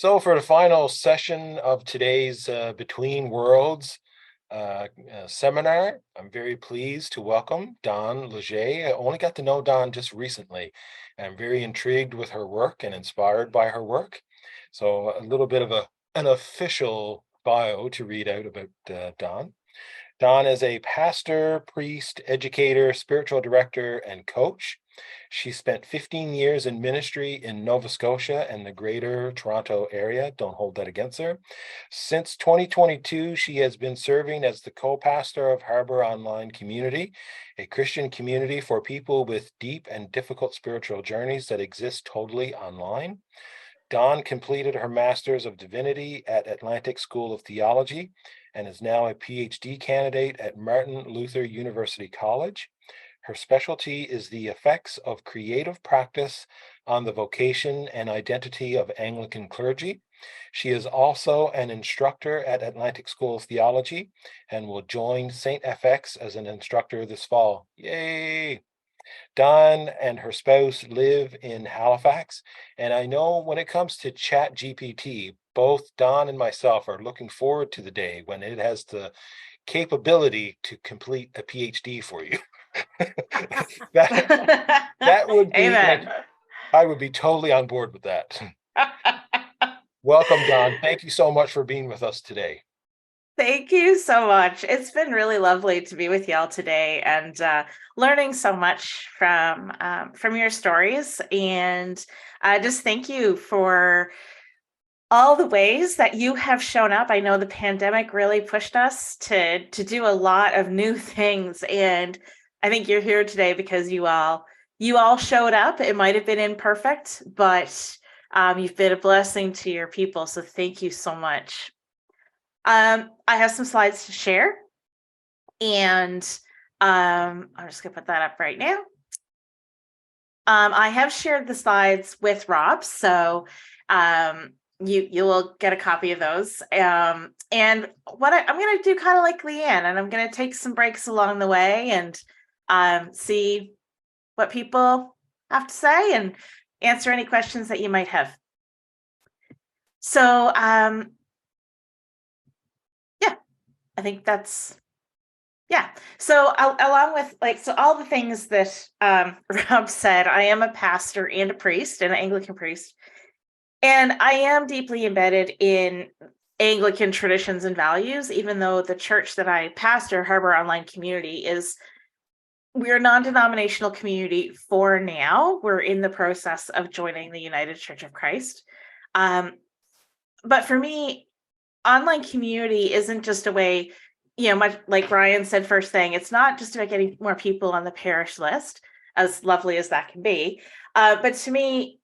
So for the final session of today's Between Worlds seminar, I'm very pleased to welcome Dawn Leger. I only got to know Dawn just recently. I'm very intrigued with her work and inspired by her work. So a little bit of an official bio to read out about Dawn. Dawn is a pastor, priest, educator, spiritual director, and coach. She spent 15 years in ministry in Nova Scotia and the Greater Toronto Area. Don't hold that against her. Since 2022, she has been serving as the co-pastor of Harbor Online Community, a Christian community for people with deep and difficult spiritual journeys that exist totally online. Dawn completed her Master's of Divinity at Atlantic School of Theology and is now a PhD candidate at Martin Luther University College. Her specialty is the effects of creative practice on the vocation and identity of Anglican clergy. She is also an instructor at Atlantic School of Theology and will join St. FX as an instructor this fall. Yay! Dawn and her spouse live in Halifax, and I know when it comes to Chat GPT, both Dawn and myself are looking forward to the day when it has the capability to complete a PhD for you. that would be like, Amen. I would be totally on board with that. Welcome, Dawn. Thank you so much for being with us today. Thank you so much. It's been really lovely to be with y'all today and learning so much from your stories. And just thank you for all the ways that you have shown up. I know the pandemic really pushed us to do a lot of new things, and I think you're here today because you all showed up. It might have been imperfect, but you've been a blessing to your people. So thank you so much. I have some slides to share, and I'm just gonna put that up right now. I have shared the slides with Rob, so you will get a copy of those. And what I'm going to do, kind of like Leanne, and I'm going to take some breaks along the way and see what people have to say and answer any questions that you might have. So yeah, I think that's. Yeah. So along with all the things that Rob said, I am a pastor and a priest, an Anglican priest. And I am deeply embedded in Anglican traditions and values, even though the church that I pastor, Harbor Online Community, we're a non-denominational community for now. We're in the process of joining the United Church of Christ. But for me, online community isn't just a way, much like Brian said first thing, it's not just about getting more people on the parish list, as lovely as that can be. But to me,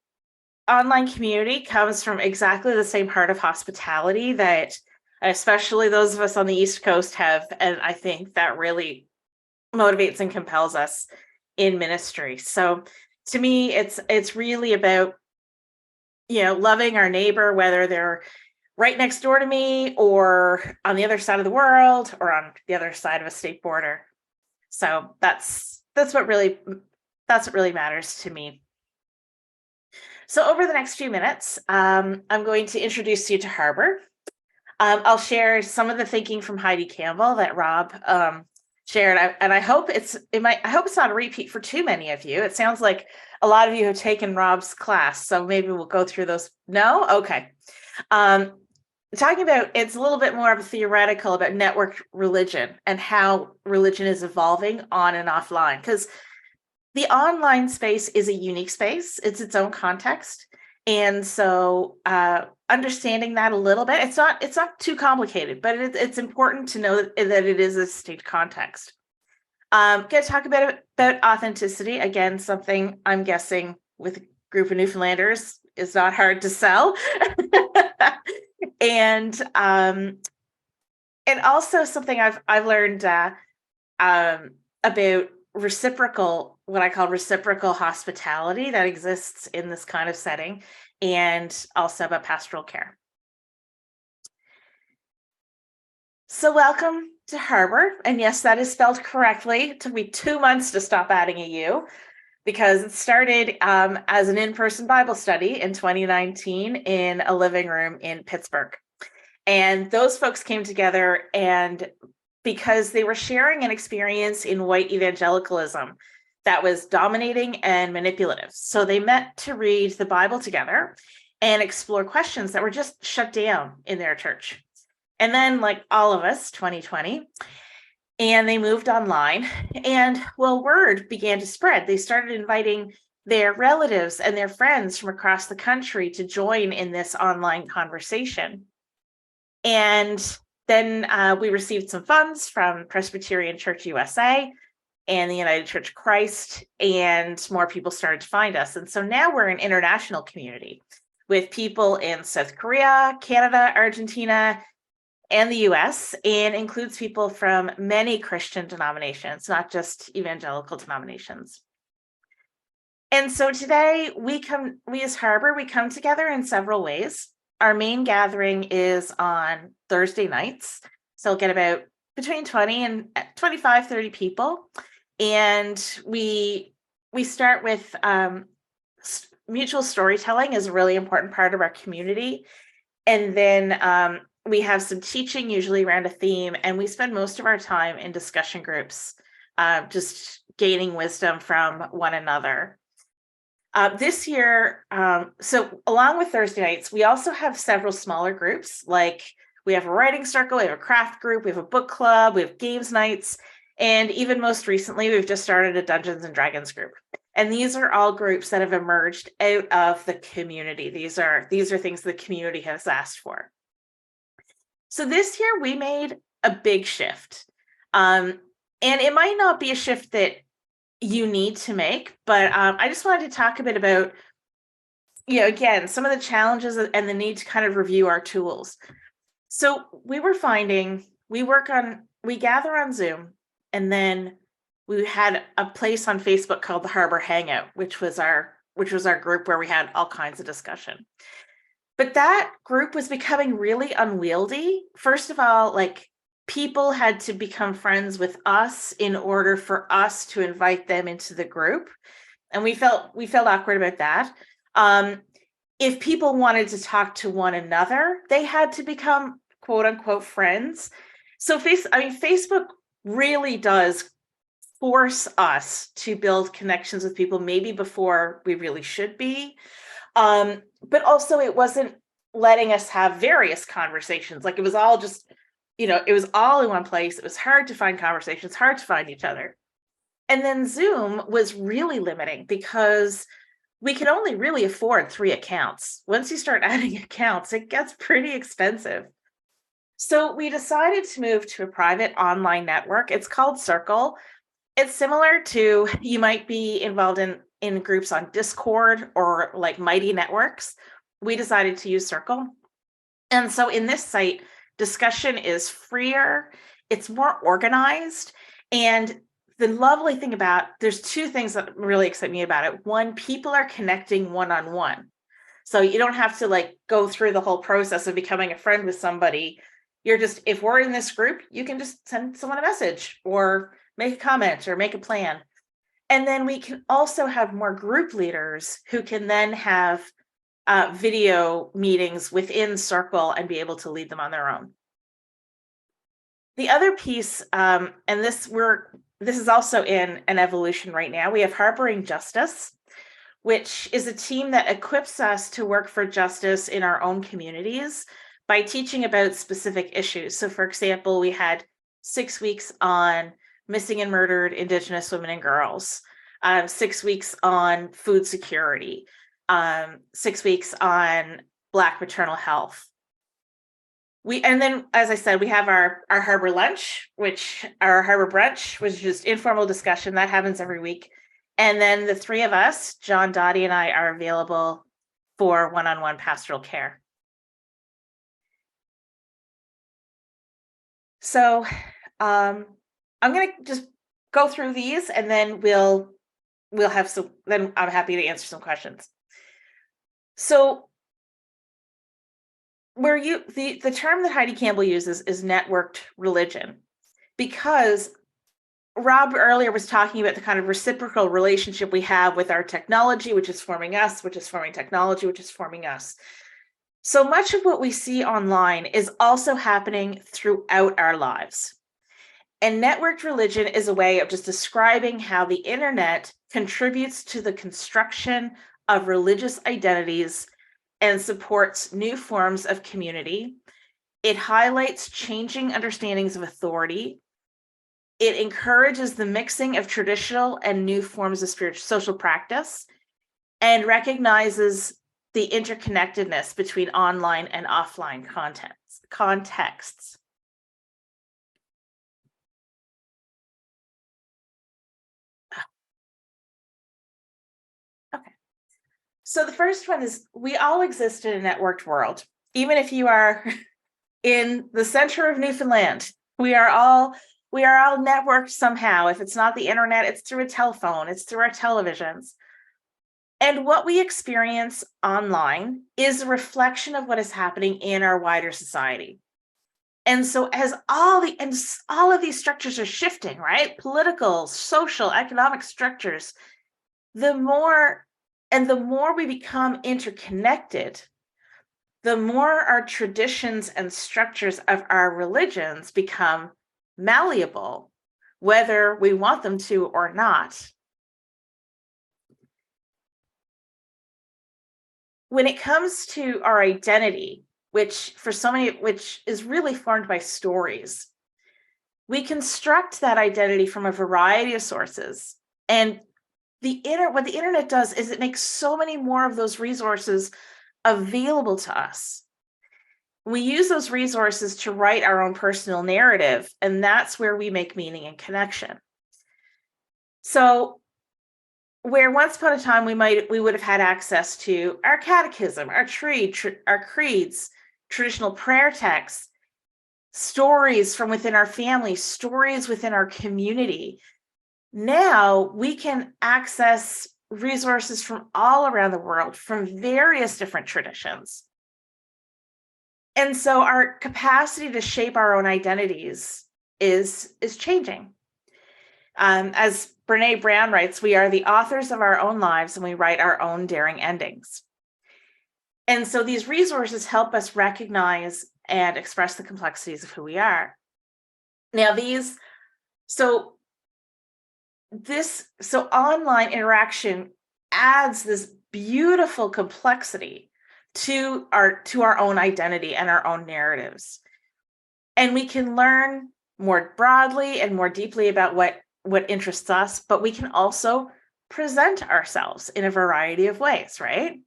online community comes from exactly the same heart of hospitality that especially those of us on the East Coast have, and I think that really motivates and compels us in ministry. So to me, it's really about loving our neighbor, whether they're right next door to me or on the other side of the world or on the other side of a state border. So that's what really matters to me. So over the next few minutes, I'm going to introduce you to Harbor. I'll share some of the thinking from Heidi Campbell that Rob shared, and I hope it's not a repeat for too many of you. It sounds like a lot of you have taken Rob's class, so maybe we'll go through those. No, okay. Talking about, it's a little bit more of a theoretical about network religion and how religion is evolving on and offline, because the online space is a unique space. It's its own context. And so understanding that a little bit, it's not too complicated, but it's important to know that it is a distinct context. Going to talk about authenticity. Again, something I'm guessing with a group of Newfoundlanders is not hard to sell. And also something I've learned about reciprocal, what I call reciprocal hospitality that exists in this kind of setting, and also about pastoral care. So welcome to Harbor. And yes, that is spelled correctly. It took me 2 months to stop adding a U. because it started as an in-person Bible study in 2019 in a living room in Pittsburgh. And those folks came together, and because they were sharing an experience in white evangelicalism that was dominating and manipulative. So they met to read the Bible together and explore questions that were just shut down in their church. And then, like all of us, 2020, and they moved online. And well, word began to spread. They started inviting their relatives and their friends from across the country to join in this online conversation. And then we received some funds from Presbyterian Church USA and the United Church of Christ, and more people started to find us. And so now we're an international community with people in South Korea, Canada, Argentina, and the US, and includes people from many Christian denominations, not just evangelical denominations. And so today we as Harbor, we come together in several ways. Our main gathering is on Thursday nights. So we'll get about between 20 and 25, 30 people. And we start with mutual storytelling is a really important part of our community. And then we have some teaching, usually around a theme, and we spend most of our time in discussion groups, just gaining wisdom from one another. This year, so along with Thursday nights, we also have several smaller groups. Like we have a writing circle, we have a craft group, we have a book club, we have games nights, and even most recently, we've just started a Dungeons and Dragons group. And these are all groups that have emerged out of the community. These are things the community has asked for. So this year we made a big shift. And it might not be a shift that you need to make, but I just wanted to talk a bit about, again, some of the challenges and the need to kind of review our tools. So we were finding we gather on Zoom, and then we had a place on Facebook called the Harbor Hangout, which was our group where we had all kinds of discussion. But that group was becoming really unwieldy. First of all, like people had to become friends with us in order for us to invite them into the group. And we felt awkward about that. If people wanted to talk to one another, they had to become quote unquote friends. So Facebook really does force us to build connections with people, maybe before we really should be. But also it wasn't letting us have various conversations. Like it was all just, it was all in one place. It was hard to find conversations, hard to find each other. And then Zoom was really limiting because we could only really afford 3 accounts. Once you start adding accounts, it gets pretty expensive. So we decided to move to a private online network. It's called Circle. It's similar to, you might be involved in groups on Discord or like Mighty Networks. We decided to use Circle. And so in this site, discussion is freer, it's more organized. And the lovely thing there's 2 things that really excite me about it. One, people are connecting one-on-one. So you don't have to like go through the whole process of becoming a friend with somebody. If we're in this group, you can just send someone a message or make a comment or make a plan. And then we can also have more group leaders who can then have video meetings within Circle and be able to lead them on their own. The other piece, and this is also in an evolution right now, we have Harboring Justice, which is a team that equips us to work for justice in our own communities by teaching about specific issues. So for example, we had 6 weeks on missing and murdered Indigenous women and girls, 6 weeks on food security, 6 weeks on Black maternal health. And then, as I said, we have our Harbor Lunch, our Harbor Brunch, which is just informal discussion that happens every week. And then the 3 of us, John, Dottie, and I, are available for one-on-one pastoral care. So I'm going to just go through these, and then we'll have some. Then I'm happy to answer some questions. So the term that Heidi Campbell uses is networked religion, because Rob earlier was talking about the kind of reciprocal relationship we have with our technology, which is forming us, which is forming technology, which is forming us. So much of what we see online is also happening throughout our lives. And networked religion is a way of just describing how the internet contributes to the construction of religious identities and supports new forms of community. It highlights changing understandings of authority. It encourages the mixing of traditional and new forms of spiritual social practice and recognizes the interconnectedness between online and offline contexts. Okay. So the first one is we all exist in a networked world. Even if you are in the center of Newfoundland, we are all networked somehow. If it's not the internet, it's through a telephone, it's through our televisions. And what we experience online is a reflection of what is happening in our wider society. And so as all of these structures are shifting, right? Political, social, economic structures, the more we become interconnected, the more our traditions and structures of our religions become malleable, whether we want them to or not. When it comes to our identity, which is really formed by stories, we construct that identity from a variety of sources. And what the internet does is it makes so many more of those resources available to us. We use those resources to write our own personal narrative, and that's where we make meaning and connection. So where once upon a time we would have had access to our catechism, our creeds, traditional prayer texts, stories from within our family, stories within our community. Now we can access resources from all around the world, from various different traditions. And so our capacity to shape our own identities is changing. As Brene Brown writes, we are the authors of our own lives and we write our own daring endings. And so these resources help us recognize and express the complexities of who we are. Now, online interaction adds this beautiful complexity to our own identity and our own narratives. And we can learn more broadly and more deeply about what interests us, but we can also present ourselves in a variety of ways, right?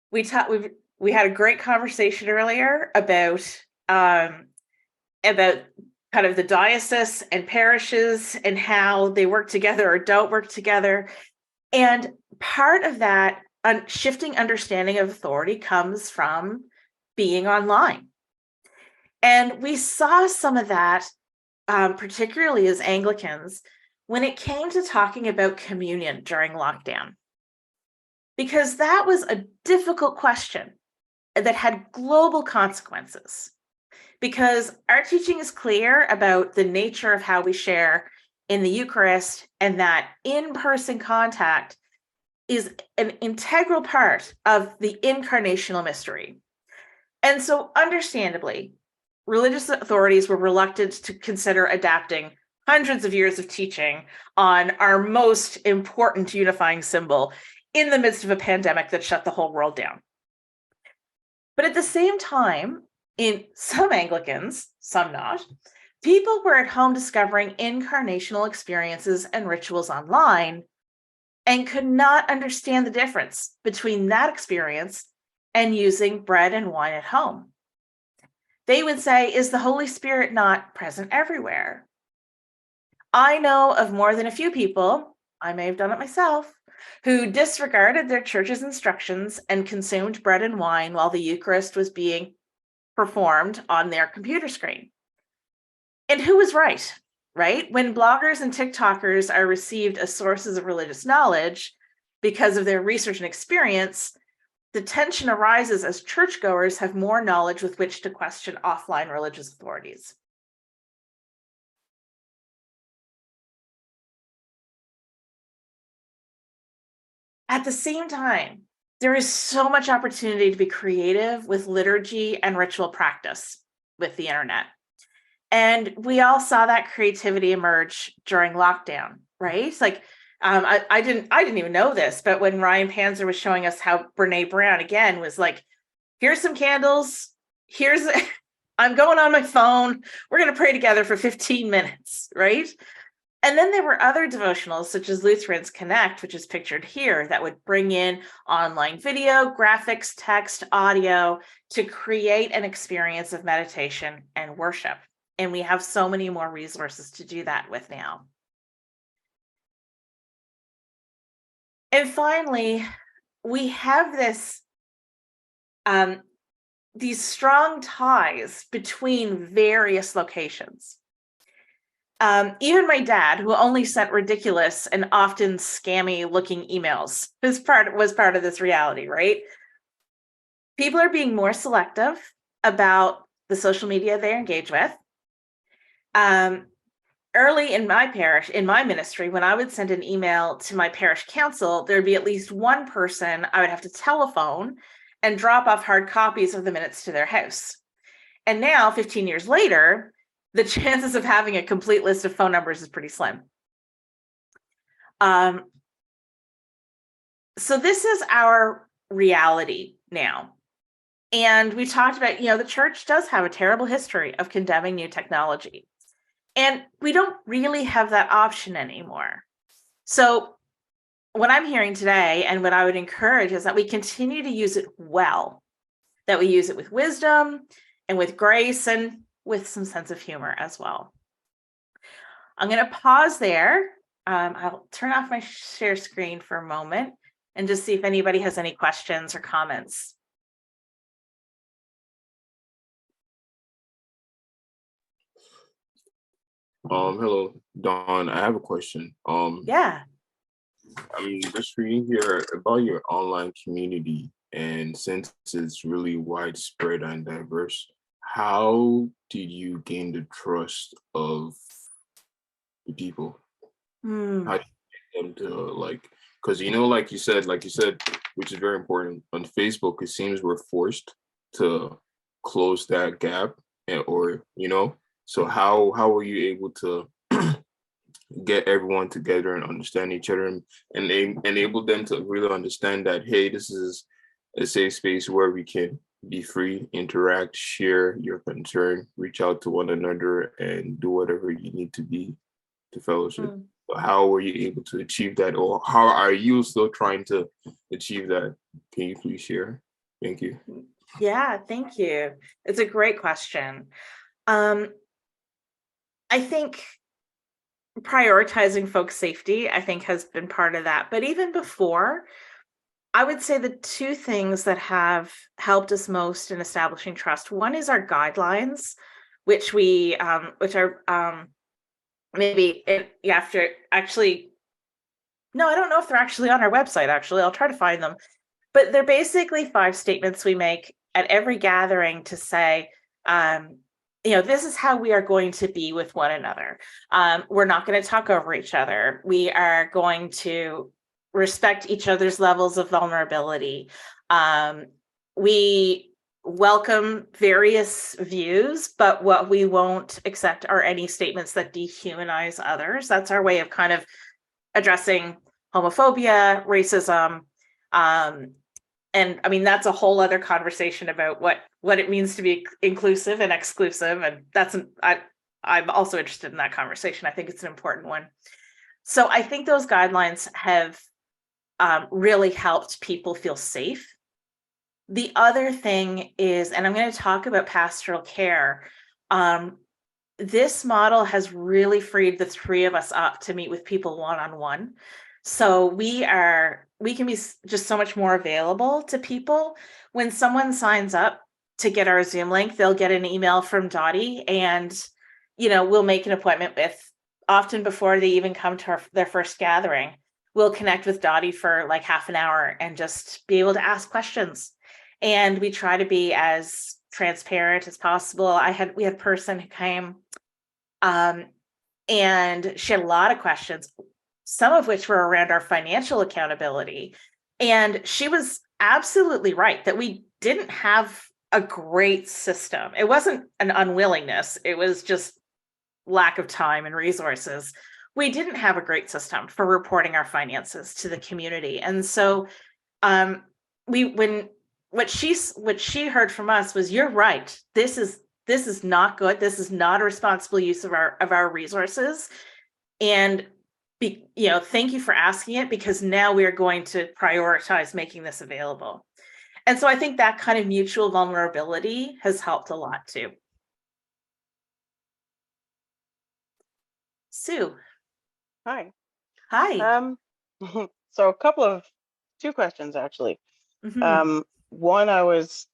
We had a great conversation earlier about kind of the diocese and parishes and how they work together or don't work together. And part of that shifting understanding of authority comes from being online. And we saw some of that, particularly as Anglicans, when it came to talking about communion during lockdown. Because that was a difficult question that had global consequences. Because our teaching is clear about the nature of how we share in the Eucharist, and that in-person contact is an integral part of the incarnational mystery. And so, understandably, religious authorities were reluctant to consider adapting hundreds of years of teaching on our most important unifying symbol in the midst of a pandemic that shut the whole world down. But at the same time, in some Anglicans, some not, people were at home discovering incarnational experiences and rituals online and could not understand the difference between that experience and using bread and wine at home. They would say, is the Holy Spirit not present everywhere? I know of more than a few people, I may have done it myself, who disregarded their church's instructions and consumed bread and wine while the Eucharist was being performed on their computer screen. And who was right? When bloggers and TikTokers are received as sources of religious knowledge because of their research and experience, The tension arises as churchgoers have more knowledge with which to question offline religious authorities. At the same time, there is so much opportunity to be creative with liturgy and ritual practice with the internet. And we all saw that creativity emerge during lockdown, right? Like, I didn't even know this, but when Ryan Panzer was showing us how Brene Brown again was like, here's some candles, here's I'm going on my phone, we're going to pray together for 15 minutes, right? And then there were other devotionals such as Lutherans Connect, which is pictured here, that would bring in online video, graphics, text, audio to create an experience of meditation and worship. And we have so many more resources to do that with now. And finally, we have these strong ties between various locations. Even my dad, who only sent ridiculous and often scammy looking emails, was part of this reality, right? People are being more selective about the social media they engage with. Early in my parish, in my ministry, when I would send an email to my parish council, there'd be at least one person I would have to telephone and drop off hard copies of the minutes to their house. And now, 15 years later, the chances of having a complete list of phone numbers is pretty slim. So this is our reality now. And we talked about, the church does have a terrible history of condemning new technology. And we don't really have that option anymore. So what I'm hearing today and what I would encourage is that we continue to use it well, that we use it with wisdom and with grace and with some sense of humor as well. I'm going to pause there. I'll turn off my share screen for a moment and just see if anybody has any questions or comments. Hello, Dawn. I have a question. Yeah. I'm just reading here about your online community, and since it's really widespread and diverse, how did you gain the trust of the people? How did you get them to because like you said, which is very important on Facebook, it seems we're forced to close that gap, so how were you able to get everyone together and understand each other and enable them to really understand that, hey, this is a safe space where we can be free, interact, share your concern, reach out to one another, and do whatever you need to be to fellowship? So how were you able to achieve that, or how are you still trying to achieve that? Can you please share? Thank you. Yeah, thank you. It's a great question. I think prioritizing folks' safety, I think, has been part of that. But even before, I would say the two things that have helped us most in establishing trust. One is our guidelines, which are maybe you have to actually. No, I don't know if they're actually on our website. Actually, I'll try to find them. But they're basically 5 statements we make at every gathering to say, this is how we are going to be with one another. We're not going to talk over each other. We are going to respect each other's levels of vulnerability. We welcome various views, but what we won't accept are any statements that dehumanize others. That's our way of kind of addressing homophobia, racism, and I mean, that's a whole other conversation about what it means to be inclusive and exclusive. And I'm also interested in that conversation. I think it's an important one. So I think those guidelines have really helped people feel safe. The other thing is, and I'm going to talk about pastoral care. This model has really freed the 3 of us up to meet with people one-on-one. So we can be just so much more available to people. When someone signs up to get our Zoom link, they'll get an email from Dottie, and we'll make an appointment often before they even come to their first gathering. We'll connect with Dottie for like half an hour and just be able to ask questions and we try to be as transparent as possible. We had a person who came, and she had a lot of questions, some of which were around our financial accountability. And she was absolutely right that we didn't have a great system. It wasn't an unwillingness, it was just lack of time and resources. We didn't have a great system for reporting our finances to the community. And so what she heard from us was, you're right, this is not good, this is not a responsible use of our resources, and thank you for asking it, because now we are going to prioritize making this available. And so I think that kind of mutual vulnerability has helped a lot too. Sue. Hi. Hi. So two questions actually. Mhm. One, I was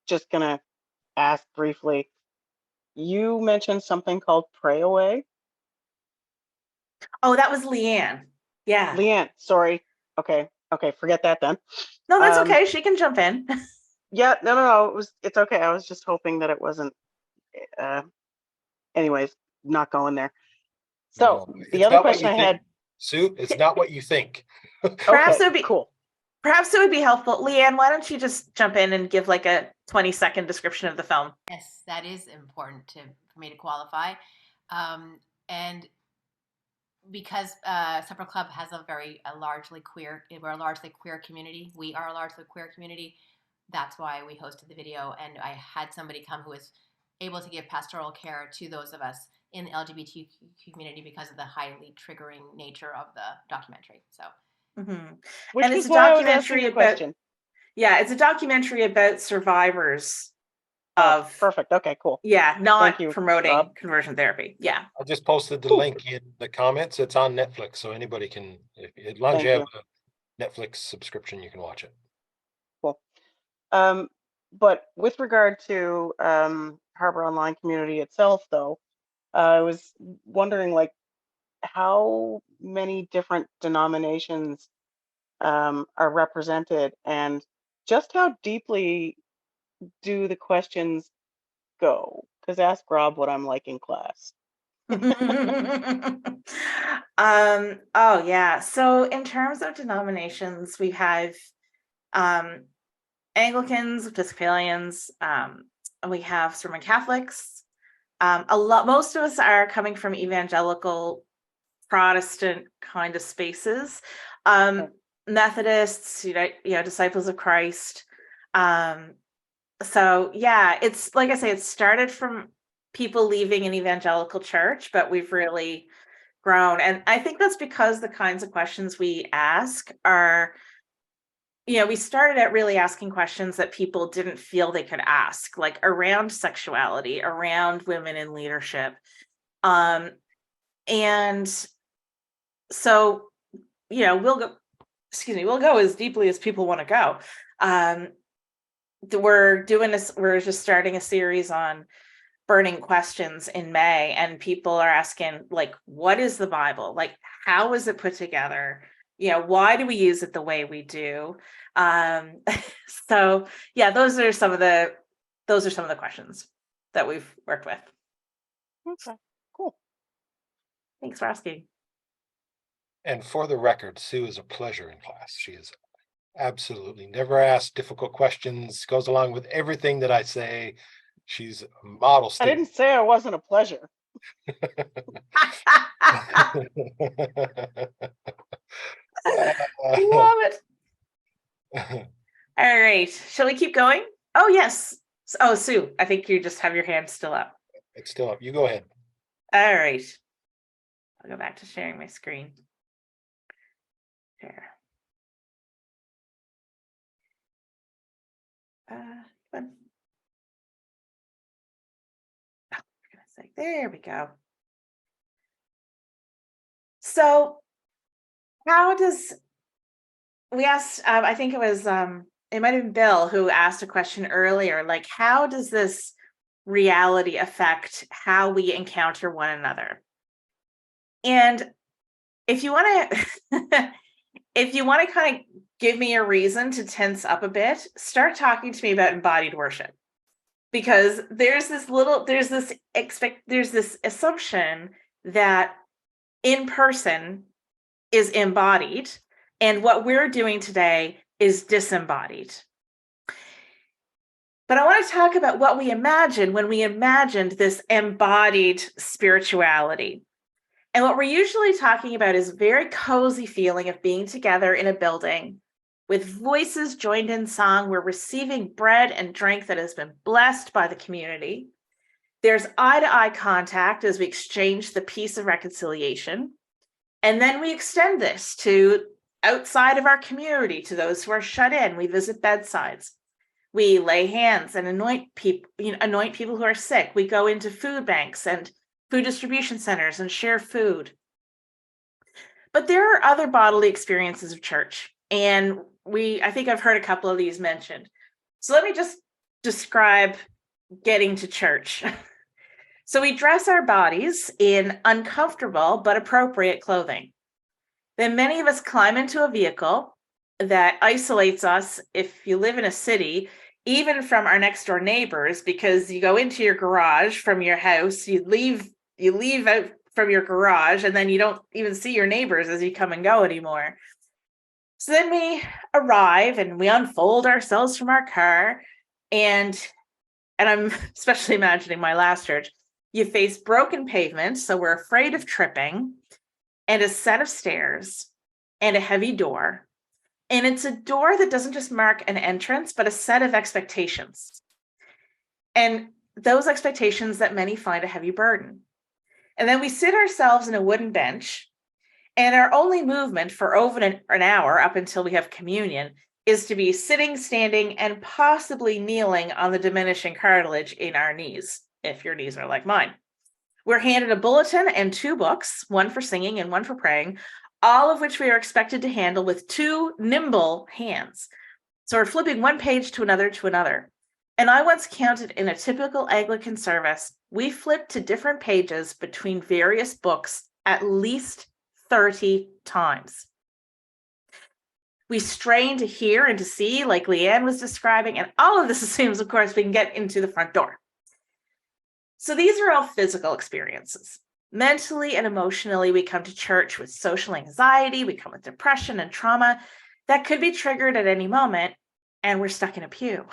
just gonna ask briefly. You mentioned something called Pray Away. Oh, that was Leanne. Yeah. Leanne, sorry. Okay, forget that then. No, that's okay. She can jump in. Yeah, no. It's okay. I was just hoping that it wasn't. Anyways, not going there. So No, the it's other not what question you I think, had. Sue. It's not what you think. Perhaps Okay, it would be cool. Perhaps it would be helpful. Leanne, why don't you just jump in and give like a 20-second description of the film? Yes, that is important for me to qualify. And because Supper Club has we're a largely queer community. We are a largely queer community. That's why we hosted the video. And I had somebody come who was able to give pastoral care to those of us in the LGBTQ community because of the highly triggering nature of the documentary. So. Mm-hmm. Which And it's was a why I was asking documentary the about, question. yeah, it's a documentary about survivors of, perfect. Okay, cool. yeah, Thank not you, promoting Rob. conversion therapy. Yeah. I just posted the link in the comments. It's on Netflix, so anybody can, as long as Thank you have you. a Netflix subscription, you can watch it. Cool. But with regard to Harbor Online community itself, though, I was wondering, like, how many different denominations are represented, and just how deeply do the questions go? Because ask Rob what I'm like in class. Oh yeah. So in terms of denominations, we have Anglicans, Episcopalians, we have Roman Catholics. Most of us are coming from evangelical Protestant kind of spaces. Methodists, Disciples of Christ. So yeah, it's like I say, it started from people leaving an evangelical church, but we've really grown. And I think that's because the kinds of questions we ask are, we started out really asking questions that people didn't feel they could ask, like around sexuality, around women in leadership. And so, we'll go as deeply as people want to go. We're just starting a series on burning questions in May, and people are asking, like, what is the Bible? Like, how is it put together? Why do we use it the way we do? So yeah, those are some of the questions that we've worked with. Okay, cool. Thanks for asking. And for the record, Sue is a pleasure in class. She is absolutely never asked difficult questions, goes along with everything that I say. She's a model I student. didn't say I wasn't a pleasure. Love it. All right, shall we keep going? Oh yes. Oh, Sue, I think you just have your hand still up. It's still up. You go ahead. All right, I'll go back to sharing my screen. Share. Fun. Oh, for goodness sake. There we go. So we asked, I think it was, it might have been Bill who asked a question earlier, like, how does this reality affect how we encounter one another? And if you want to, if you want to kind of give me a reason to tense up a bit, start talking to me about embodied worship. Because there's this assumption that in person is embodied, and what we're doing today is disembodied. But I want to talk about what we imagined when we imagined this embodied spirituality. And what we're usually talking about is a very cozy feeling of being together in a building with voices joined in song. We're receiving bread and drink that has been blessed by the community. There's eye-to-eye contact as we exchange the peace of reconciliation. And then we extend this to outside of our community, to those who are shut in. We visit bedsides. We lay hands and anoint people who are sick. We go into food banks and food distribution centers and share food. But there are other bodily experiences of church. And I think I've heard a couple of these mentioned. So let me just describe getting to church. So we dress our bodies in uncomfortable but appropriate clothing. Then many of us climb into a vehicle that isolates us, if you live in a city, even from our next door neighbors, because you go into your garage from your house, you leave out from your garage, and then you don't even see your neighbors as you come and go anymore. So then we arrive and we unfold ourselves from our car, and I'm especially imagining my last church. You face broken pavement, so we're afraid of tripping, and a set of stairs and a heavy door. And it's a door that doesn't just mark an entrance, but a set of expectations. And those expectations that many find a heavy burden. And then we sit ourselves in a wooden bench, and our only movement for over an hour up until we have communion is to be sitting, standing, and possibly kneeling on the diminishing cartilage in our knees, if your knees are like mine. We're handed a bulletin and 2 books, one for singing and one for praying, all of which we are expected to handle with 2 nimble hands. So we're flipping one page to another to another. And I once counted in a typical Anglican service, we flipped to different pages between various books at least 30 times. We strain to hear and to see, like Leanne was describing, and all of this assumes, of course, we can get into the front door. So these are all physical experiences. Mentally and emotionally, we come to church with social anxiety, we come with depression and trauma that could be triggered at any moment, and we're stuck in a pew.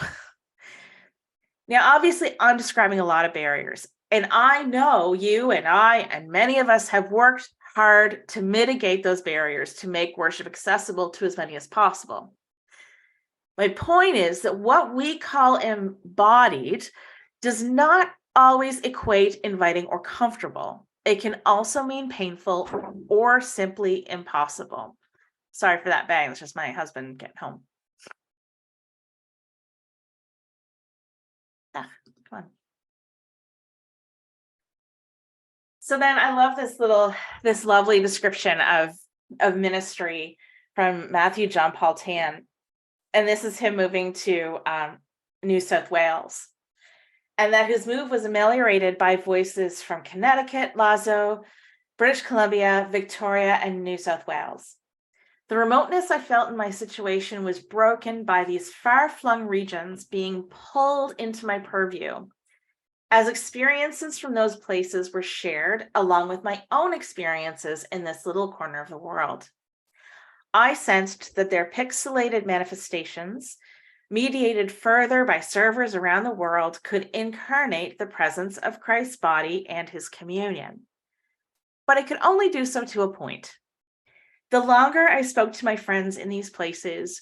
Now, obviously, I'm describing a lot of barriers, and I know you and I and many of us have worked hard to mitigate those barriers to make worship accessible to as many as possible. My point is that what we call embodied does not always equate inviting or comfortable. It can also mean painful or simply impossible. Sorry for that bang. It's just my husband getting home. Come on. So then I love this lovely description of ministry from Matthew John Paul Tan. And this is him moving to New South Wales. And that his move was ameliorated by voices from Connecticut, Lazo, British Columbia, Victoria, and New South Wales. The remoteness I felt in my situation was broken by these far-flung regions being pulled into my purview, as experiences from those places were shared along with my own experiences in this little corner of the world. I sensed that their pixelated manifestations, mediated further by servers around the world, could incarnate the presence of Christ's body and his communion. But it could only do so to a point. The longer I spoke to my friends in these places,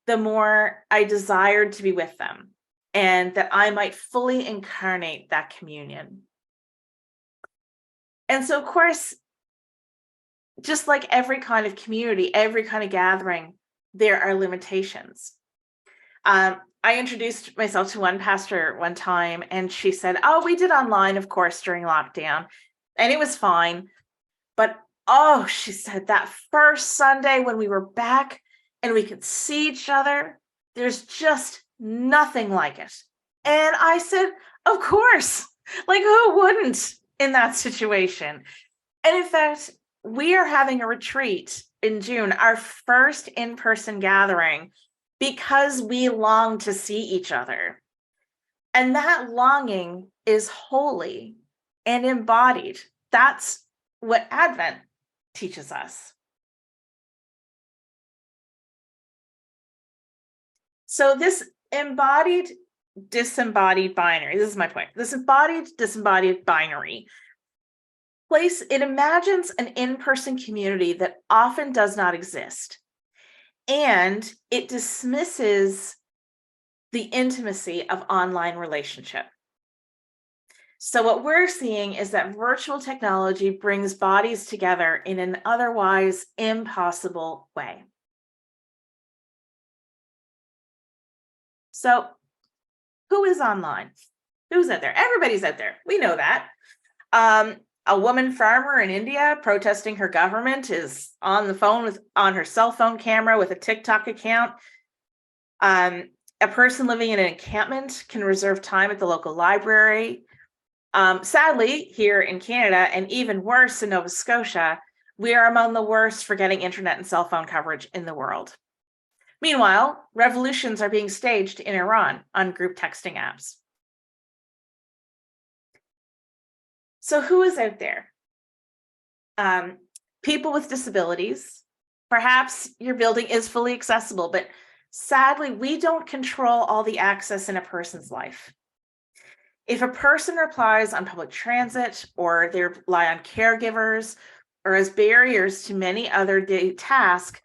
the more I desired to be with them, and that I might fully incarnate that communion. And so, of course, just like every kind of community, every kind of gathering, there are limitations. I introduced myself to one pastor one time, and she said, "Oh, we did online, of course, during lockdown, and it was fine. But, oh," she said, "that first Sunday when we were back and we could see each other, there's just nothing like it." And I said, "Of course, like who wouldn't in that situation?" And in fact, we are having a retreat in June, our first in-person gathering, because we long to see each other. And that longing is holy and embodied. That's what Advent teaches us. So this embodied, disembodied binary, this is my point. This embodied, disembodied binary it imagines an in-person community that often does not exist. And it dismisses the intimacy of online relationship. So what we're seeing is that virtual technology brings bodies together in an otherwise impossible way. So who is online? Who's out there? Everybody's out there. We know that. A woman farmer in India protesting her government is on the phone on her cell phone camera with a TikTok account. A person living in an encampment can reserve time at the local library. Sadly, here in Canada, and even worse in Nova Scotia, we are among the worst for getting internet and cell phone coverage in the world. Meanwhile, revolutions are being staged in Iran on group texting apps. So who is out there? People with disabilities. Perhaps your building is fully accessible, but sadly, we don't control all the access in a person's life. If a person relies on public transit, or they rely on caregivers, or as barriers to many other tasks,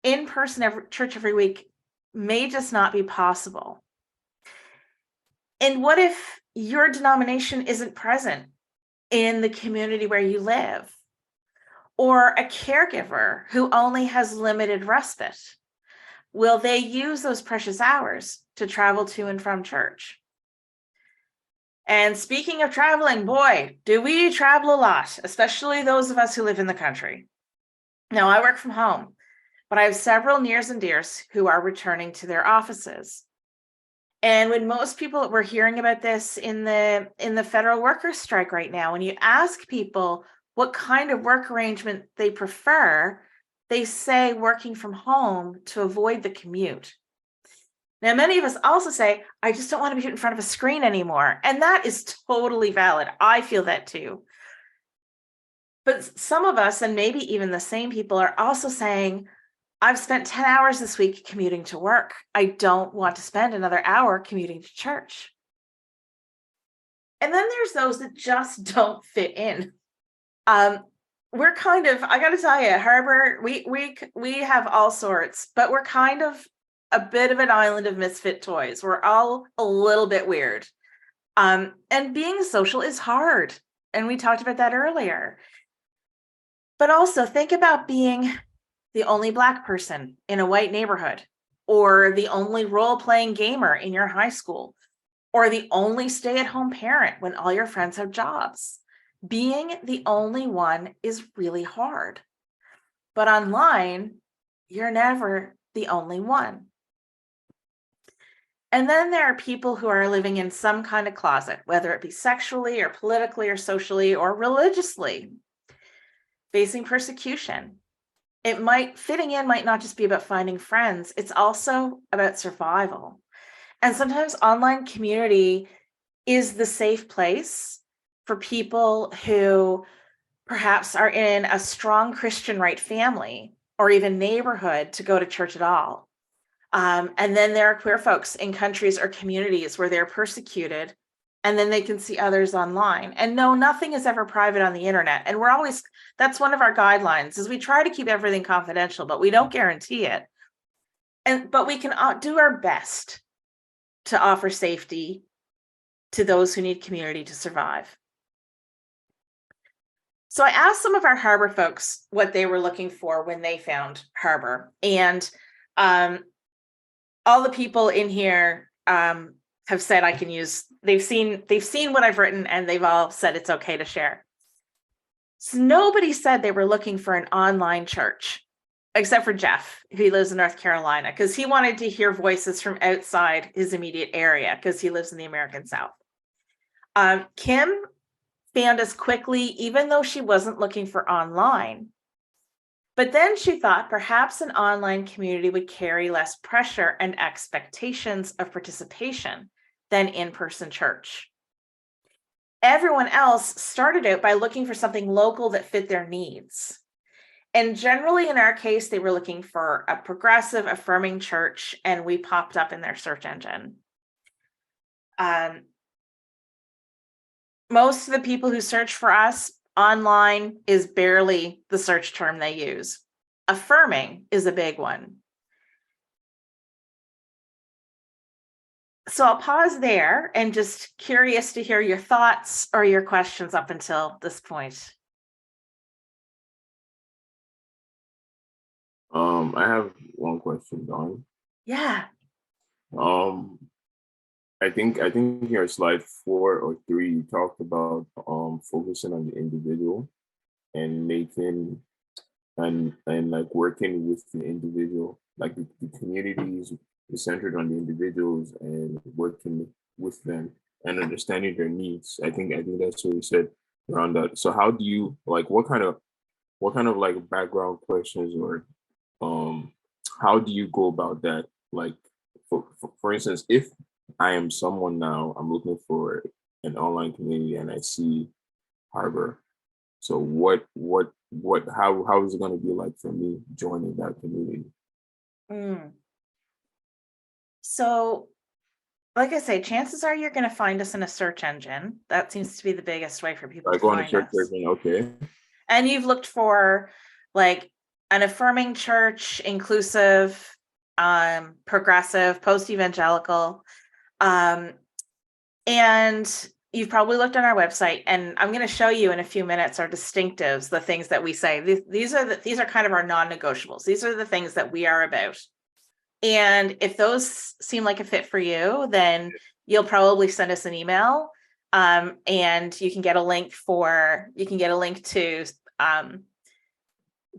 in-person church every week may just not be possible. And what if your denomination isn't present in the community where you live? Or a caregiver who only has limited respite? Will they use those precious hours to travel to and from church? And speaking of traveling, boy, do we travel a lot, especially those of us who live in the country. Now, I work from home, but I have several nears and dears who are returning to their offices. And when most people, we're hearing about this in the federal workers' strike right now, when you ask people what kind of work arrangement they prefer, they say working from home to avoid the commute. Now, many of us also say, I just don't want to be in front of a screen anymore. And that is totally valid. I feel that too. But some of us, and maybe even the same people, are also saying, I've spent 10 hours this week commuting to work. I don't want to spend another hour commuting to church. And then there's those that just don't fit in. We're kind of, I got to tell you, Harbor, we have all sorts, but we're kind of a bit of an island of misfit toys. We're all a little bit weird. And being social is hard. And we talked about that earlier. But also think about being the only Black person in a white neighborhood, or the only role-playing gamer in your high school, or the only stay-at-home parent when all your friends have jobs. Being the only one is really hard. But online, you're never the only one. And then there are people who are living in some kind of closet, whether it be sexually or politically or socially or religiously, facing persecution. Fitting in might not just be about finding friends, it's also about survival. And sometimes online community is the safe place for people who perhaps are in a strong Christian right family or even neighborhood to go to church at all. And then there are queer folks in countries or communities where they're persecuted, and then they can see others online. And no, nothing is ever private on the internet. And that's one of our guidelines, is we try to keep everything confidential, but we don't guarantee it. But we can do our best to offer safety to those who need community to survive. So I asked some of our Harbor folks what they were looking for when they found Harbor. And all the people in here have said I can use, they've seen what I've written, and they've all said it's okay to share. So nobody said they were looking for an online church, except for Jeff, who lives in North Carolina, because he wanted to hear voices from outside his immediate area, because he lives in the American South. Kim found us quickly, even though she wasn't looking for online. But then she thought perhaps an online community would carry less pressure and expectations of participation than in-person church. Everyone else started out by looking for something local that fit their needs. And generally, in our case, they were looking for a progressive, affirming church, and we popped up in their search engine. Most of the people who search for us online is barely the search term they use. Affirming is a big one. So I'll pause there and just curious to hear your thoughts or your questions up until this point. I have one question, Don. Yeah. I think your slide 4 or 3 you talked about focusing on the individual and making and like working with the individual, like the communities is centered on the individuals and working with them and understanding their needs. I think that's what you said around that. So how do you like what kind of like background questions or how do you go about that? Like for instance, if I am someone now, I'm looking for an online community and I see Harbor. So how is it going to be like for me joining that community? So, like I say, chances are you're going to find us in a search engine. That seems to be the biggest way for people I to go on a find church us. version, okay. And you've looked for like an affirming church, inclusive, progressive, post-evangelical. And you've probably looked on our website, and I'm going to show you in a few minutes our distinctives, the things that we say. These are kind of our non-negotiables. These are the things that we are about. And if those seem like a fit for you, then you'll probably send us an email, and you can get a link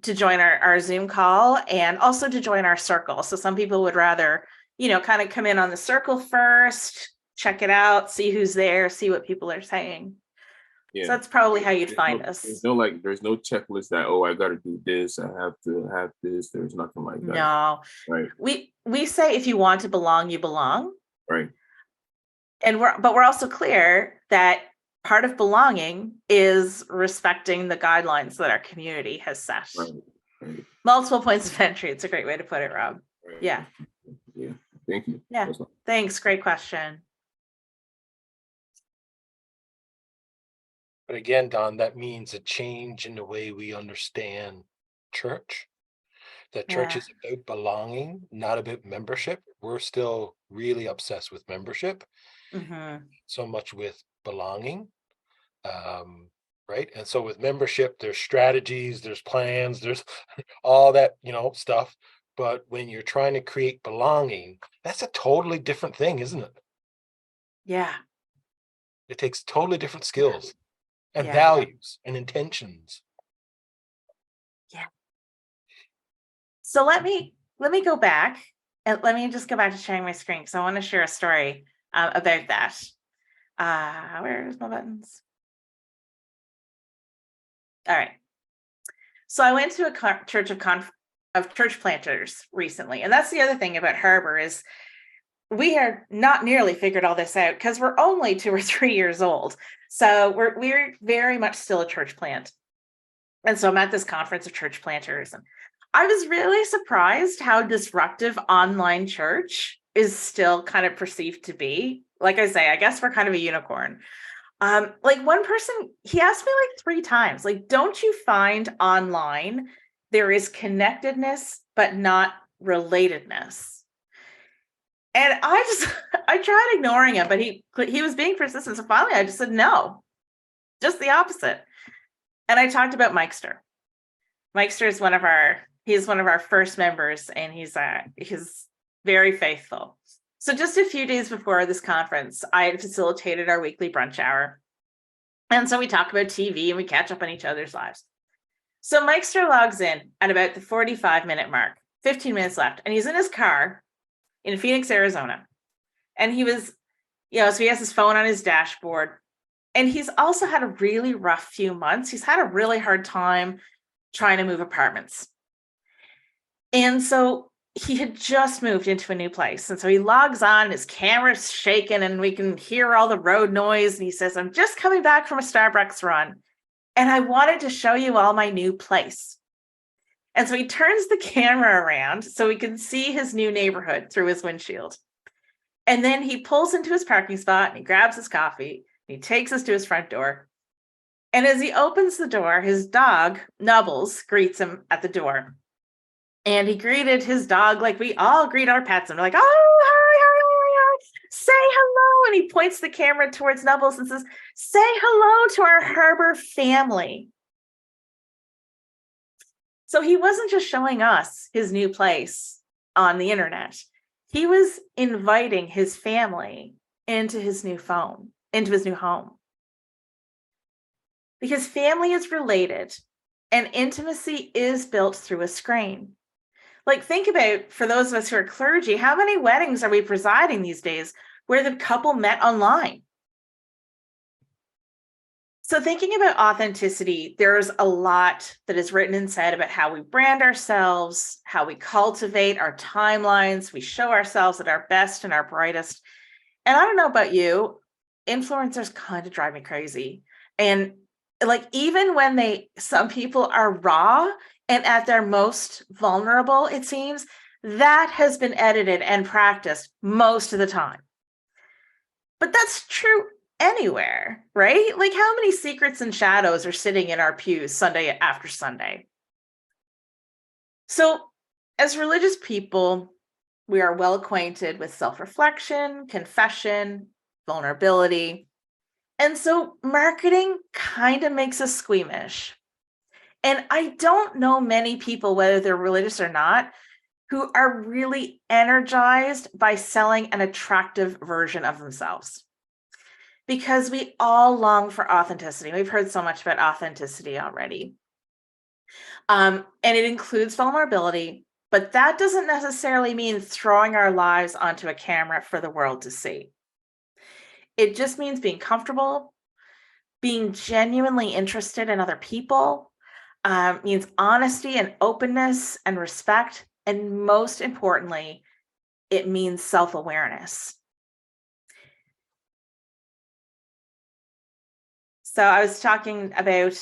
to join our Zoom call and also to join our circle. So some people would rather, kind of come in on the circle first, check it out, see who's there, see what people are saying. Yeah. So that's probably how you'd find us. There's no checklist that, I got to do this, I have to have this. There's nothing like that. No. Right. We say if you want to belong, you belong. Right. And we're also clear that part of belonging is respecting the guidelines that our community has set. Right. Multiple points of entry. It's a great way to put it, Rob. Right. Yeah. Yeah. Thank you. Yeah. Thanks. Great question. But again, Don, that means a change in the way we understand church. That church is about belonging, not about membership. We're still really obsessed with membership, so much with belonging. Right. And so with membership, there's strategies, there's plans, there's all that, stuff. But when you're trying to create belonging, that's a totally different thing, isn't it? Yeah. It takes totally different skills and values and intentions. Yeah. So let me go back and let me just go back to sharing my screen because I want to share a story about that. Where's my buttons? All right. So I went to a church of church planters recently, and that's the other thing about Harbor is we are not nearly figured all this out because we're only 2 or 3 years old. So we're very much still a church plant. And so I'm at this conference of church planters, and I was really surprised how disruptive online church is still kind of perceived to be. Like I say, I guess we're kind of a unicorn. Like one person, he asked me like 3 times, like, don't you find online there is connectedness, but not relatedness? And I tried ignoring him, but he was being persistent. So finally I just said, no, just the opposite. And I talked about Mikester. Mikester is one of our first members, and he's very faithful. So just a few days before this conference, I had facilitated our weekly brunch hour. And so we talk about TV and we catch up on each other's lives. So Mikester logs in at about the 45-minute mark, 15 minutes left, and he's in his car in Phoenix, Arizona. And he was, so he has his phone on his dashboard. And he's also had a really rough few months. He's had a really hard time trying to move apartments. And so he had just moved into a new place. And so he logs on, his camera's shaking, and we can hear all the road noise. And he says, I'm just coming back from a Starbucks run, and I wanted to show you all my new place. And so he turns the camera around so we can see his new neighborhood through his windshield. And then he pulls into his parking spot and he grabs his coffee. And he takes us to his front door. And as he opens the door, his dog, Nubbles, greets him at the door. And he greeted his dog like we all greet our pets. And we're like, oh, hi, hi, hi, hi. Say hello. And he points the camera towards Nubbles and says, say hello to our Harbor family. So he wasn't just showing us his new place on the internet. He was inviting his family into his new home. Because family is related and intimacy is built through a screen. Like, think about, for those of us who are clergy, how many weddings are we presiding these days where the couple met online? So thinking about authenticity, there's a lot that is written and said about how we brand ourselves, how we cultivate our timelines, we show ourselves at our best and our brightest. And I don't know about you, influencers kind of drive me crazy. And like, even when some people are raw and at their most vulnerable, it seems, that has been edited and practiced most of the time. But that's true anywhere, right? Like, how many secrets and shadows are sitting in our pews Sunday after Sunday? So, as religious people, we are well acquainted with self-reflection, confession, vulnerability. And so marketing kind of makes us squeamish. And I don't know many people, whether they're religious or not, who are really energized by selling an attractive version of themselves. Because we all long for authenticity. We've heard so much about authenticity already. And it includes vulnerability, but that doesn't necessarily mean throwing our lives onto a camera for the world to see. It just means being comfortable, being genuinely interested in other people, means honesty and openness and respect. And most importantly, it means self-awareness. So I was talking about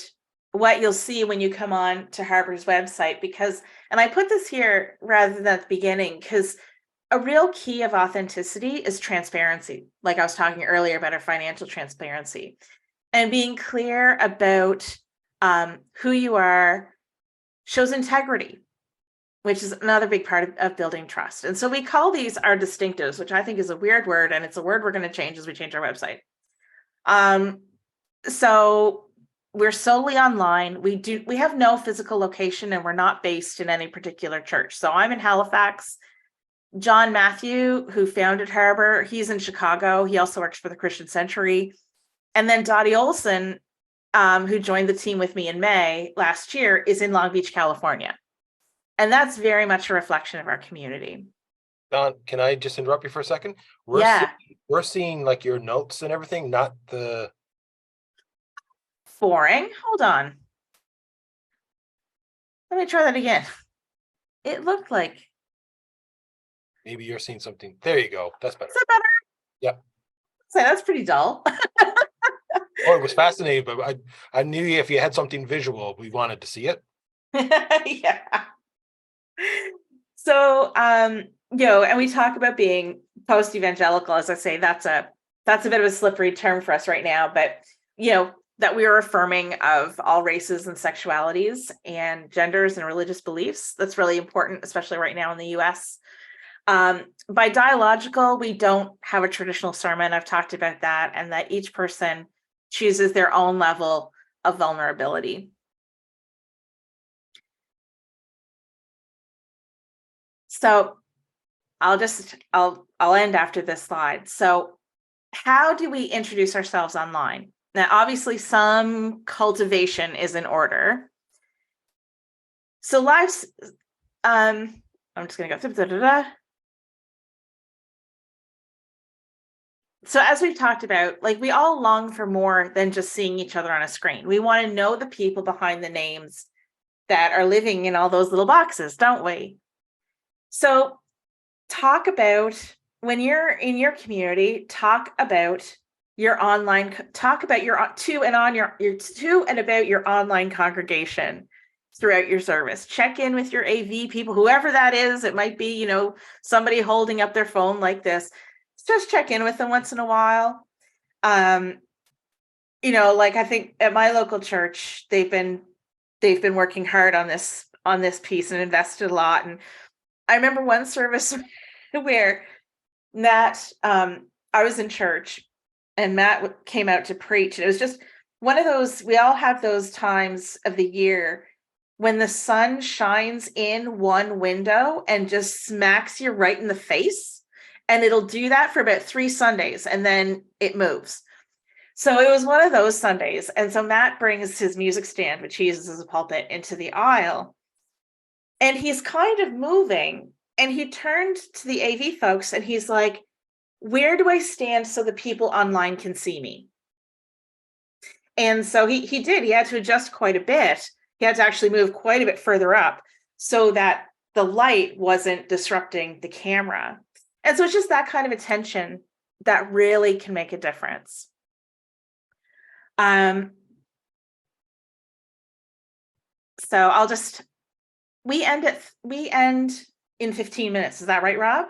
what you'll see when you come on to Harbor's website, and I put this here rather than at the beginning, because a real key of authenticity is transparency. Like I was talking earlier about our financial transparency and being clear about who you are shows integrity, which is another big part of building trust. And so we call these our distinctives, which I think is a weird word, and it's a word we're going to change as we change our website. So we're solely online. We have no physical location, and we're not based in any particular church. So I'm in Halifax. John Matthew, who founded Harbor, he's in Chicago. He also works for the Christian Century. And then Dottie Olson, who joined the team with me in May last year, is in Long Beach, California. And that's very much a reflection of our community. Don, can I just interrupt you for a second? We're seeing like your notes and everything, not the... Boring. Hold on. Let me try that again. It looked like... Maybe you're seeing something. There you go. That's better. Is that better? Yep. So that's pretty dull. Oh, it was fascinating, but I knew if you had something visual, we wanted to see it. Yeah. So, and we talk about being post-evangelical. As I say, that's a bit of a slippery term for us right now, but that we are affirming of all races and sexualities and genders and religious beliefs. That's really important, especially right now in the US. By dialogical, we don't have a traditional sermon. I've talked about that, and that each person chooses their own level of vulnerability. So I'll end after this slide. So how do we introduce ourselves online? Now, obviously, some cultivation is in order. So I'm just going to go through. So as we've talked about, like, we all long for more than just seeing each other on a screen. We want to know the people behind the names that are living in all those little boxes, don't we? So talk about, when you're in your community, talk about your online, talk about your to and about your online congregation throughout your service. Check in with your AV people, whoever that is. It might be, you know, somebody holding up their phone like this. Just check in with them once in a while. You know, like I think at my local church, they've been working hard on this piece and invested a lot. And I remember one service where Matt, I was in church and Matt came out to preach. And it was just one of those, we all have those times of the year when the sun shines in one window and just smacks you right in the face. And it'll do that for about 3 Sundays and then it moves. So it was one of those Sundays. And so Matt brings his music stand, which he uses as a pulpit, into the aisle. And he's kind of moving. And he turned to the AV folks and he's like, where do I stand so the people online can see me? And so he did. He had to adjust quite a bit. He had to actually move quite a bit further up so that the light wasn't disrupting the camera. And so it's just that kind of attention that really can make a difference. So we end in 15 minutes. Is that right, Rob?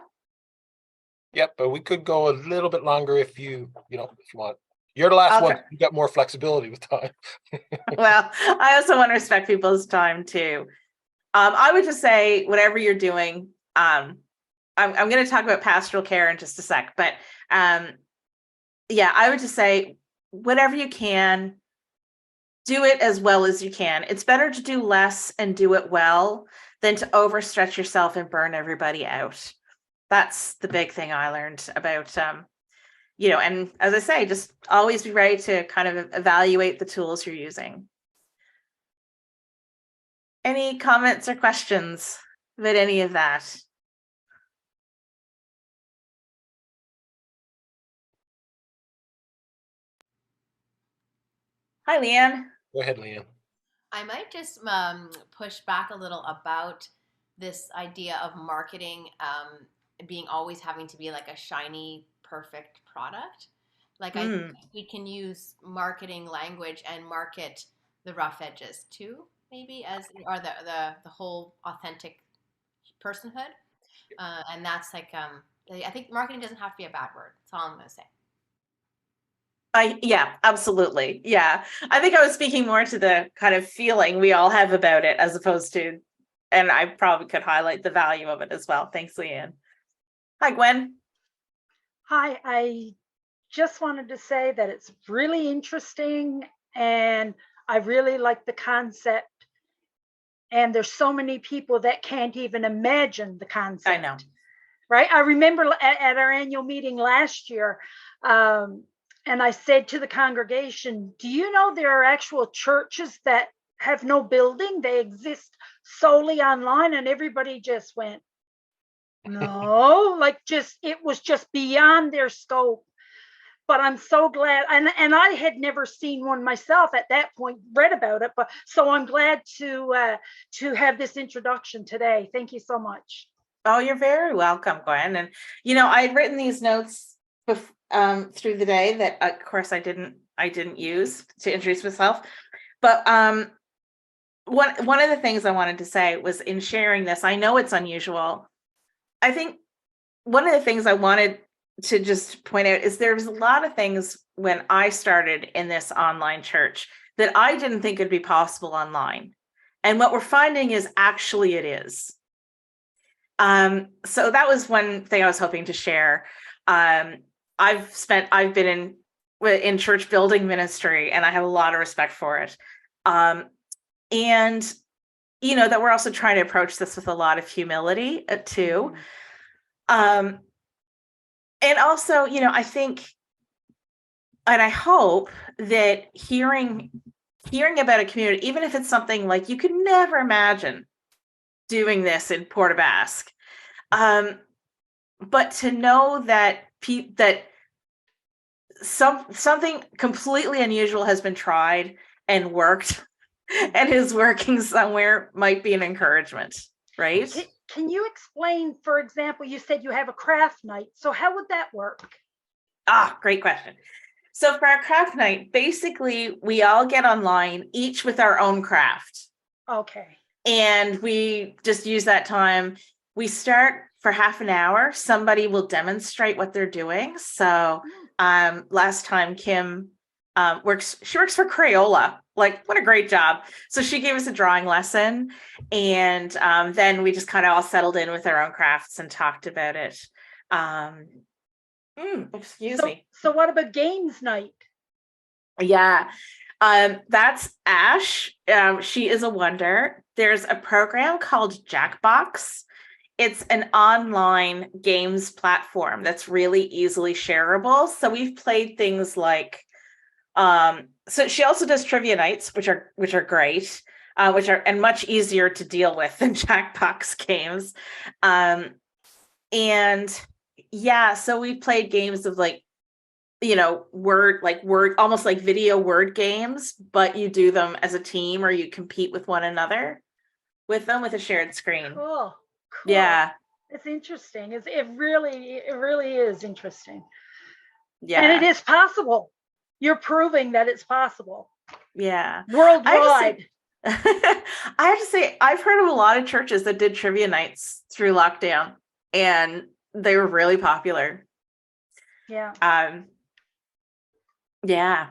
Yep, but we could go a little bit longer if you want. You're the last one. You got more flexibility with time. Well, I also want to respect people's time too. I would just say, whatever you're doing, I'm going to talk about pastoral care in just a sec, but yeah, I would just say, whatever you can, do it as well as you can. It's better to do less and do it well than to overstretch yourself and burn everybody out. That's the big thing I learned about, and as I say, just always be ready to kind of evaluate the tools you're using. Any comments or questions about any of that? Hi, Leanne. Go ahead, Leanne. I might just push back a little about this idea of marketing being always having to be like a shiny, perfect product. Like I think we can use marketing language and market the rough edges too, maybe, as or the whole authentic personhood. And that's like I think marketing doesn't have to be a bad word. That's all I'm going to say. Yeah, absolutely. Yeah. I think I was speaking more to the kind of feeling we all have about it, as opposed to, and I probably could highlight the value of it as well. Thanks, Leanne. Hi, Gwen. Hi, I just wanted to say that it's really interesting and I really like the concept. And there's so many people that can't even imagine the concept. I know. Right? I remember at our annual meeting last year, and I said to the congregation, do you know there are actual churches that have no building? They exist solely online. And everybody just went, no, it was just beyond their scope. But I'm so glad, and I had never seen one myself at that point, read about it, but so I'm glad to have this introduction today. Thank you so much. Oh, you're very welcome, Gwen. And I'd written these notes through the day that, of course, I didn't use to introduce myself. But one of the things I wanted to say was, in sharing this, I know it's unusual. I think one of the things I wanted to just point out is there's a lot of things when I started in this online church that I didn't think would be possible online. And what we're finding is actually it is. So that was one thing I was hoping to share. I've been in church building ministry, and I have a lot of respect for it. And that we're also trying to approach this with a lot of humility too. And also, I think, and I hope that hearing about a community, even if it's something like you could never imagine doing this in Port aux Basques, but to know that something completely unusual has been tried and worked and is working somewhere might be an encouragement, right? can you explain, for example, you said you have a craft night. So how would that work? Great question. So for our craft night, basically we all get online, each with our own craft. Okay. And we just use that time. We start for half an hour. Somebody will demonstrate what they're doing. So last time Kim works for Crayola. Like, what a great job. So she gave us a drawing lesson, and then we just kind of all settled in with our own crafts and talked about it. Excuse me. So what about games night? Yeah. That's Ash. She is a wonder. There's a program called Jackbox. It's an online games platform that's really easily shareable. So we've played things like, so she also does trivia nights, which are great, and much easier to deal with than Jackbox games. And yeah, so we played games of like, word, almost like video word games, but you do them as a team or you compete with one another with them with a shared screen. Cool. Yeah. It's interesting. It really is interesting. Yeah. And it is possible. You're proving that it's possible. Yeah. Worldwide. I have to say, I've heard of a lot of churches that did trivia nights through lockdown, and they were really popular. Yeah. Yeah.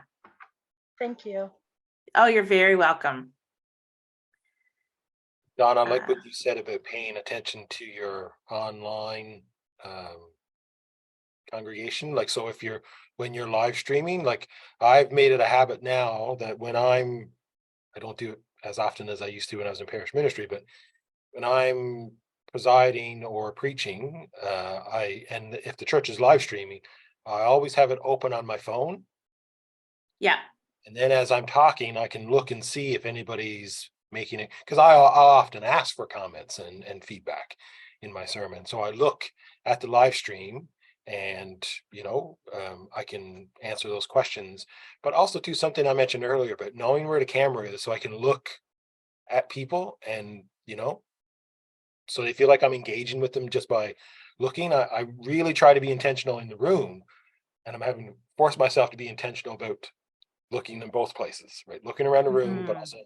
Thank you. Oh, you're very welcome. Don, I like what you said about paying attention to your online congregation. Like, so when you're live streaming, like I've made it a habit now that I don't do it as often as I used to when I was in parish ministry, but when I'm presiding or preaching, and if the church is live streaming, I always have it open on my phone. Yeah. And then as I'm talking, I can look and see if anybody's making it, because I'll often ask for comments and feedback in my sermon. So I look at the live stream and, I can answer those questions, but also to something I mentioned earlier about knowing where the camera is so I can look at people and, so they feel like I'm engaging with them just by looking. I really try to be intentional in the room, and I'm having to force myself to be intentional about looking in both places, right? Looking around the room, but also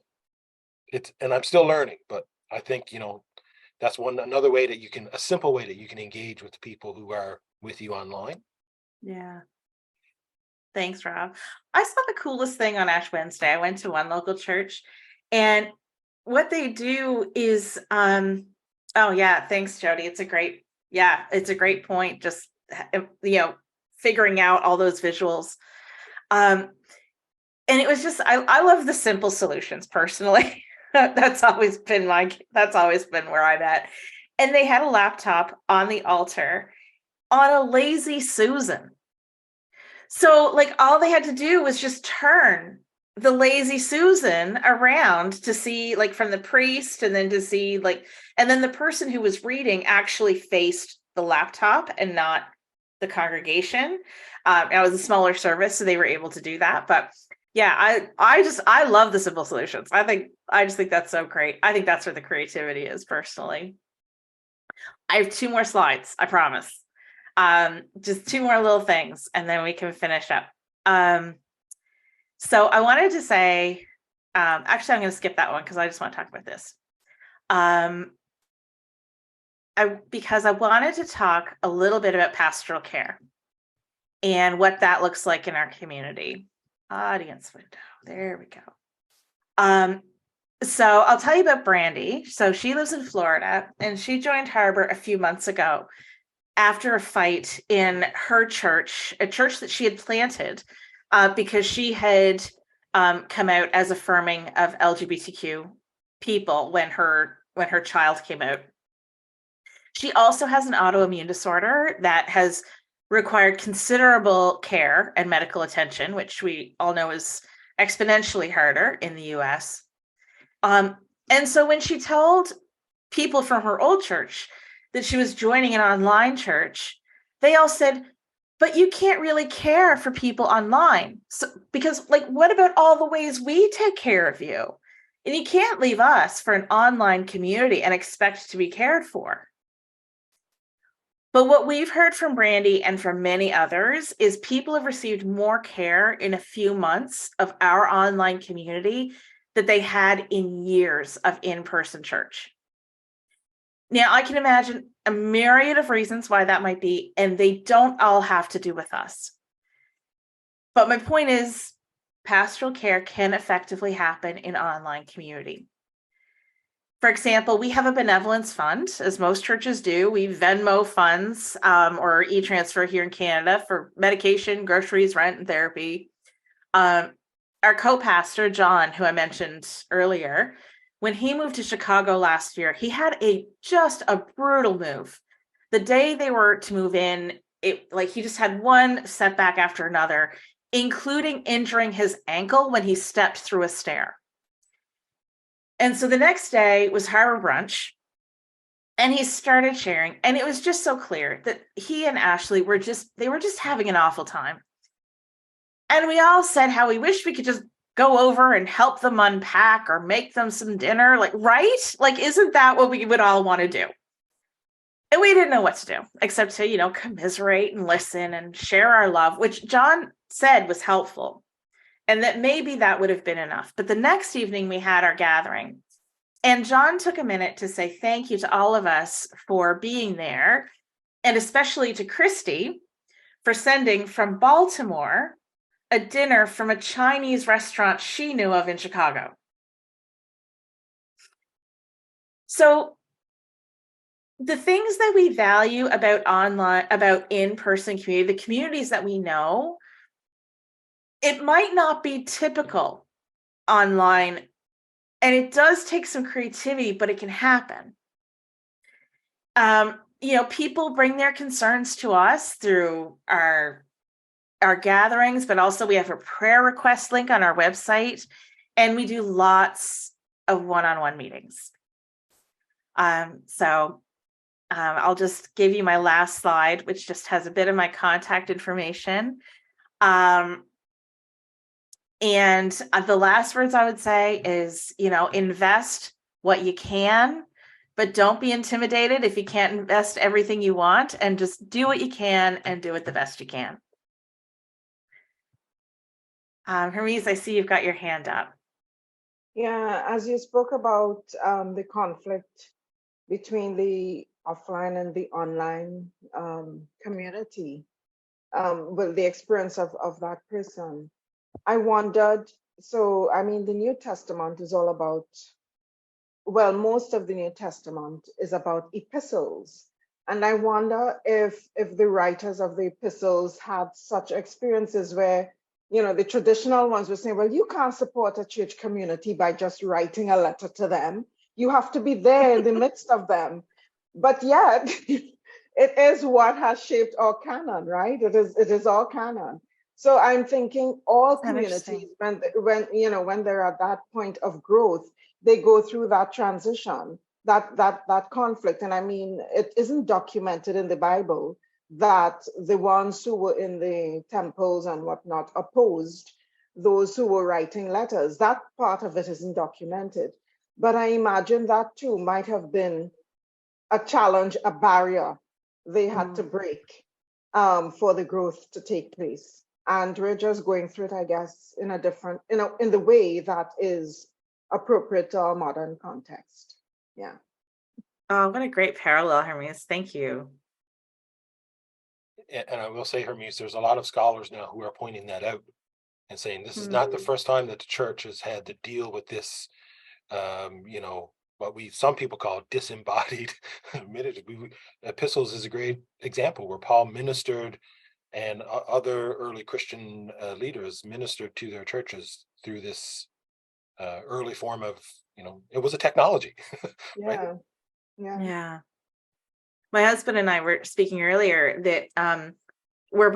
and I'm still learning, but I think, that's another way that a simple way that you can engage with people who are with you online. Yeah. Thanks, Rob. I saw the coolest thing on Ash Wednesday. I went to one local church, and what they do is, oh yeah, thanks, Jody. It's a great point. Just, figuring out all those visuals. And it was just, I love the simple solutions personally. That's always been where I'm at. And they had a laptop on the altar on a lazy Susan. So like all they had to do was just turn the lazy Susan around to see, like, from the priest, and then to see, like, and then the person who was reading actually faced the laptop and not the congregation. It was a smaller service, so they were able to do that. But yeah, I love the simple solutions. I just think that's so great. I think that's where the creativity is, personally. I have 2 more slides, I promise. Just 2 more little things, and then we can finish up. So I wanted to say, actually, I'm going to skip that one because I just want to talk about this. Because I wanted to talk a little bit about pastoral care and what that looks like in our community. Audience window. There we go. So I'll tell you about Brandy. So she lives in Florida, and she joined Harbor a few months ago after a fight in her church, a church that she had planted, because she had come out as affirming of LGBTQ people when her child came out. She also has an autoimmune disorder that has required considerable care and medical attention, which we all know is exponentially harder in the US. And so when she told people from her old church that she was joining an online church, they all said, but you can't really care for people online. So, because, like, what about all the ways we take care of you? And you can't leave us for an online community and expect to be cared for. But what we've heard from Brandy and from many others is people have received more care in a few months of our online community that they had in years of in-person church. Now, I can imagine a myriad of reasons why that might be, and they don't all have to do with us. But my point is, pastoral care can effectively happen in online community. For example, we have a benevolence fund, as most churches do. We Venmo funds or e-transfer here in Canada for medication, groceries, rent, and therapy. Our co-pastor, John, who I mentioned earlier, when he moved to Chicago last year, he had just a brutal move. The day they were to move in, he just had one setback after another, including injuring his ankle when he stepped through a stair. And so the next day was harbor brunch, and he started sharing, and it was just so clear that he and Ashley were just having an awful time. And we all said how we wish we could just go over and help them unpack or make them some dinner, right? Isn't that what we would all want to do? And we didn't know what to do except to, commiserate and listen and share our love, which John said was helpful. And that maybe that would have been enough. But the next evening we had our gathering, and John took a minute to say thank you to all of us for being there, and especially to Christy for sending from Baltimore a dinner from a Chinese restaurant she knew of in Chicago. So the things that we value about online, about in-person community, the communities that we know, it might not be typical online, and it does take some creativity, but it can happen. People bring their concerns to us through our gatherings, but also we have a prayer request link on our website, and we do lots of one-on-one meetings. I'll just give you my last slide, which just has a bit of my contact information. And the last words I would say is, invest what you can, but don't be intimidated if you can't invest everything you want, and just do what you can and do it the best you can. Hermes, I see you've got your hand up. Yeah, as you spoke about the conflict between the offline and the online community, well, the experience of that person, I wondered, the New Testament is all about, well, most of the New Testament is about epistles. And I wonder if the writers of the epistles had such experiences where, the traditional ones were saying, well, you can't support a church community by just writing a letter to them. You have to be there in the midst of them. But yet, it is what has shaped our canon, right? It is all canon. So I'm thinking all communities, when they're at that point of growth, they go through that transition, that conflict. And it isn't documented in the Bible that the ones who were in the temples and whatnot opposed those who were writing letters. That part of it isn't documented. But I imagine that too might have been a challenge, a barrier they had to break for the growth to take place. And we're just going through it, I guess, in the way that is appropriate to our modern context. Yeah. Oh, what a great parallel, Hermes. Thank you. And I will say, Hermes, there's a lot of scholars now who are pointing that out and saying this is not the first time that the church has had to deal with this, what some people call disembodied epistles is a great example where Paul ministered and other early Christian leaders ministered to their churches through this early form of, it was a technology. Yeah. Right? Yeah. My husband and I were speaking earlier that we're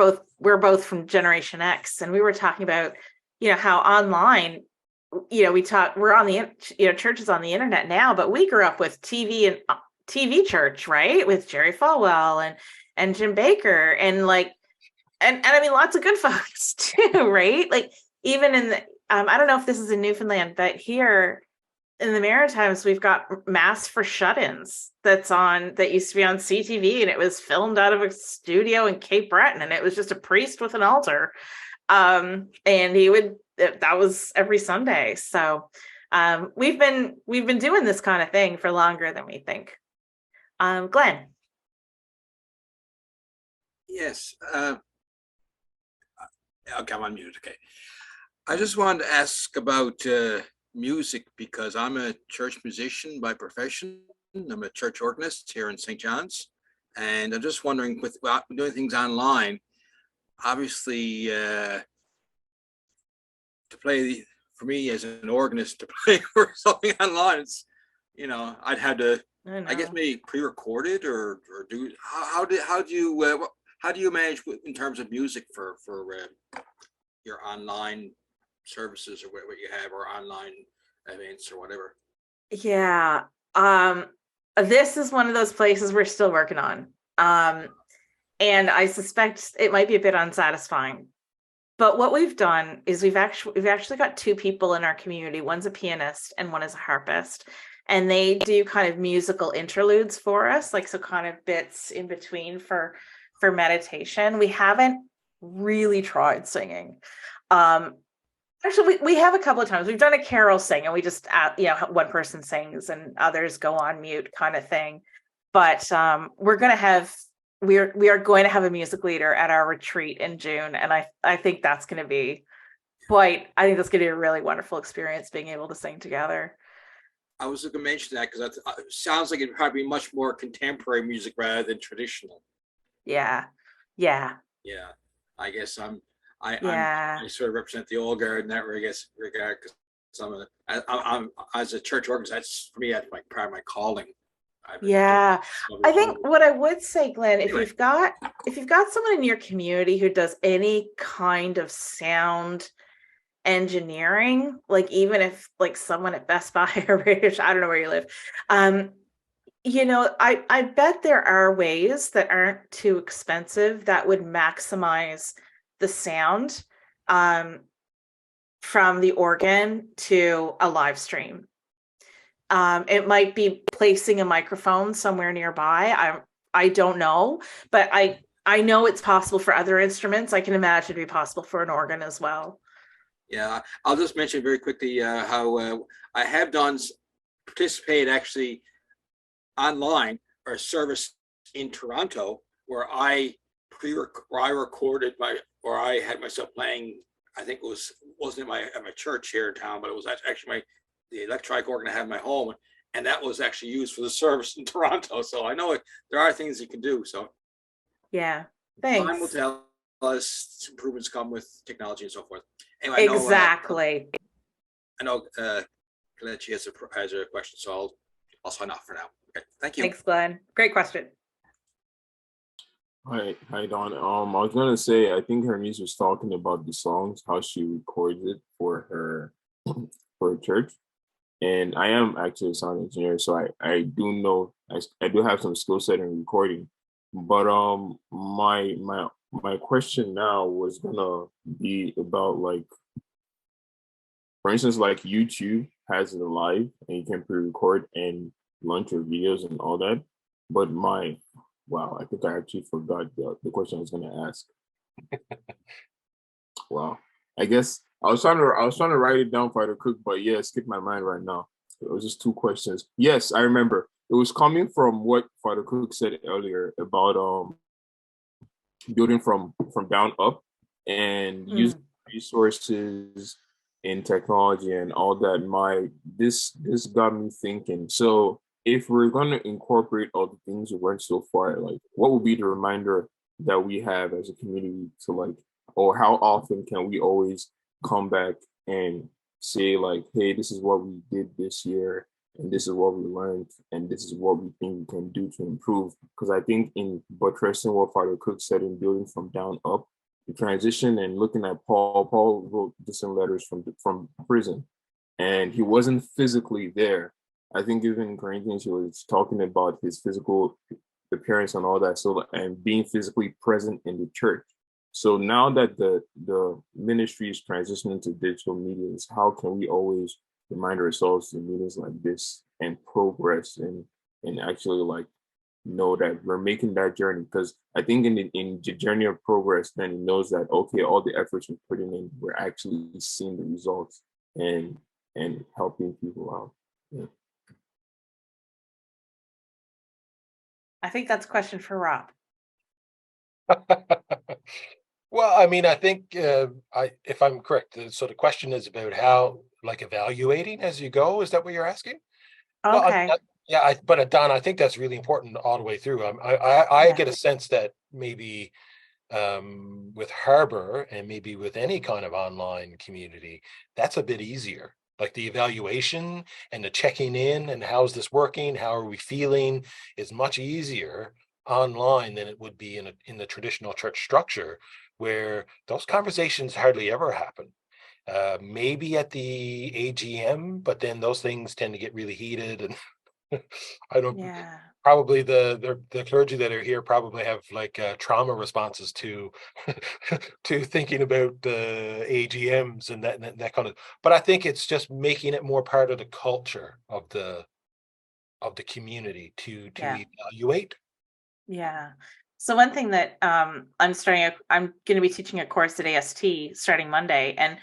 both from Generation X, and we were talking about, how online, we're on the, churches on the internet now, but we grew up with TV church, right? With Jerry Falwell and Jim Baker and lots of good folks too, right? Even in the, I don't know if this is in Newfoundland, but here in the Maritimes, we've got Mass for Shut-ins that used to be on CTV, and it was filmed out of a studio in Cape Breton, and it was just a priest with an altar. And that was every Sunday. So we've been doing this kind of thing for longer than we think. Glenn. Yes. Okay, I'm on mute. Okay. I just wanted to ask about music because I'm a church musician by profession. I'm a church organist here in St. John's. And I'm just wondering, with doing things online, obviously to play, for me as an organist, to play for something online, it's, I'd have to, I guess maybe pre-recorded or do, how do you manage in terms of music for your online services or what you have, or online events or whatever? Yeah. This is one of those places we're still working on. And I suspect it might be a bit unsatisfying. But what we've done is we've actually got two people in our community. One's a pianist and one is a harpist. And they do kind of musical interludes for us, like so kind of bits in between for meditation. We haven't really tried singing. Actually, we have a couple of times. We've done a carol sing, and we just, one person sings and others go on mute, kind of thing. But we are going to have a music leader at our retreat in June, and I think that's going to be a really wonderful experience, being able to sing together. I was going to mention that because it sounds like it'd probably be much more contemporary music rather than traditional. Yeah. I guess I sort of represent the old guard in that regard, because I'm as a church organist, that's for me, that's like part of my calling. I think what I would say, Glenn, if you've got someone in your community who does any kind of sound engineering, like even if like someone at Best Buy or Radio, I don't know where you live, I bet there are ways that aren't too expensive that would maximize the sound from the organ to a live stream. It might be placing a microphone somewhere nearby. I don't know, but I know it's possible for other instruments. I can imagine it'd be possible for an organ as well. Yeah, I'll just mention very quickly how I have participated actually online or a service in Toronto where I recorded or I had myself playing. I think wasn't at my church here in town, but it was actually the electronic organ I had in my home, and that was actually used for the service in Toronto. So I know there are things you can do. So yeah, thanks. Time will tell us improvements come with technology and so forth. Anyway, exactly. I know Kalechi has a question, so I'll sign off for now. Okay, thank you. Thanks, Glenn. Great question. Hi, Dawn. I was gonna say, I think Hermes was talking about the songs, how she records it for her church. And I am actually a sound engineer, so I do know I do have some skill set in recording. But my question now was gonna be about, like, for instance, like YouTube has it live and you can pre-record and launch your videos and all that. But I think I actually forgot the question I was gonna ask. Wow. I guess I was trying to write it down for the cook, but yeah, it skipped my mind right now. It was just two questions. Yes, I remember. It was coming from what Father Cook said earlier about building from down up and using resources in technology and all that. This got me thinking. So if we're gonna incorporate all the things we learned so far, like what would be the reminder that we have as a community to, like, or how often can we always come back and say, like, hey, this is what we did this year, and this is what we learned, and this is what we think we can do to improve? Because I think in buttressing what Father Cook said in building from down up, the transition and looking at Paul wrote distant letters from prison, and he wasn't physically there. I think even in Corinthians, he was talking about his physical appearance and all that, so, and being physically present in the church. So now that the ministry is transitioning to digital medias, how can we always remind ourselves in meetings like this and progress and actually like know that we're making that journey. Because I think in the journey of progress, then it knows that okay, all the efforts we're putting in, we're actually seeing the results and helping people out. Yeah. I think that's a question for Rob. Well, I mean, I think if I'm correct, so the question is about how, like, evaluating as you go. Is that what you're asking? Well, Okay. yeah, but Don, I think that's really important all the way through. I Yeah. get a sense that maybe with Harbor and maybe with any kind of online community, that's a bit easier. Like the evaluation and the checking in and how's this working? How are we feeling is much easier online than it would be in the traditional church structure where those conversations hardly ever happen. Maybe at the AGM, but then those things tend to get really heated and I don't Yeah. probably the clergy that are here probably have like trauma responses to to thinking about the AGMs and that kind of. But I think it's just making it more part of the culture of the community to Yeah. evaluate. Yeah. So one thing that I'm going to be teaching a course at AST starting Monday, and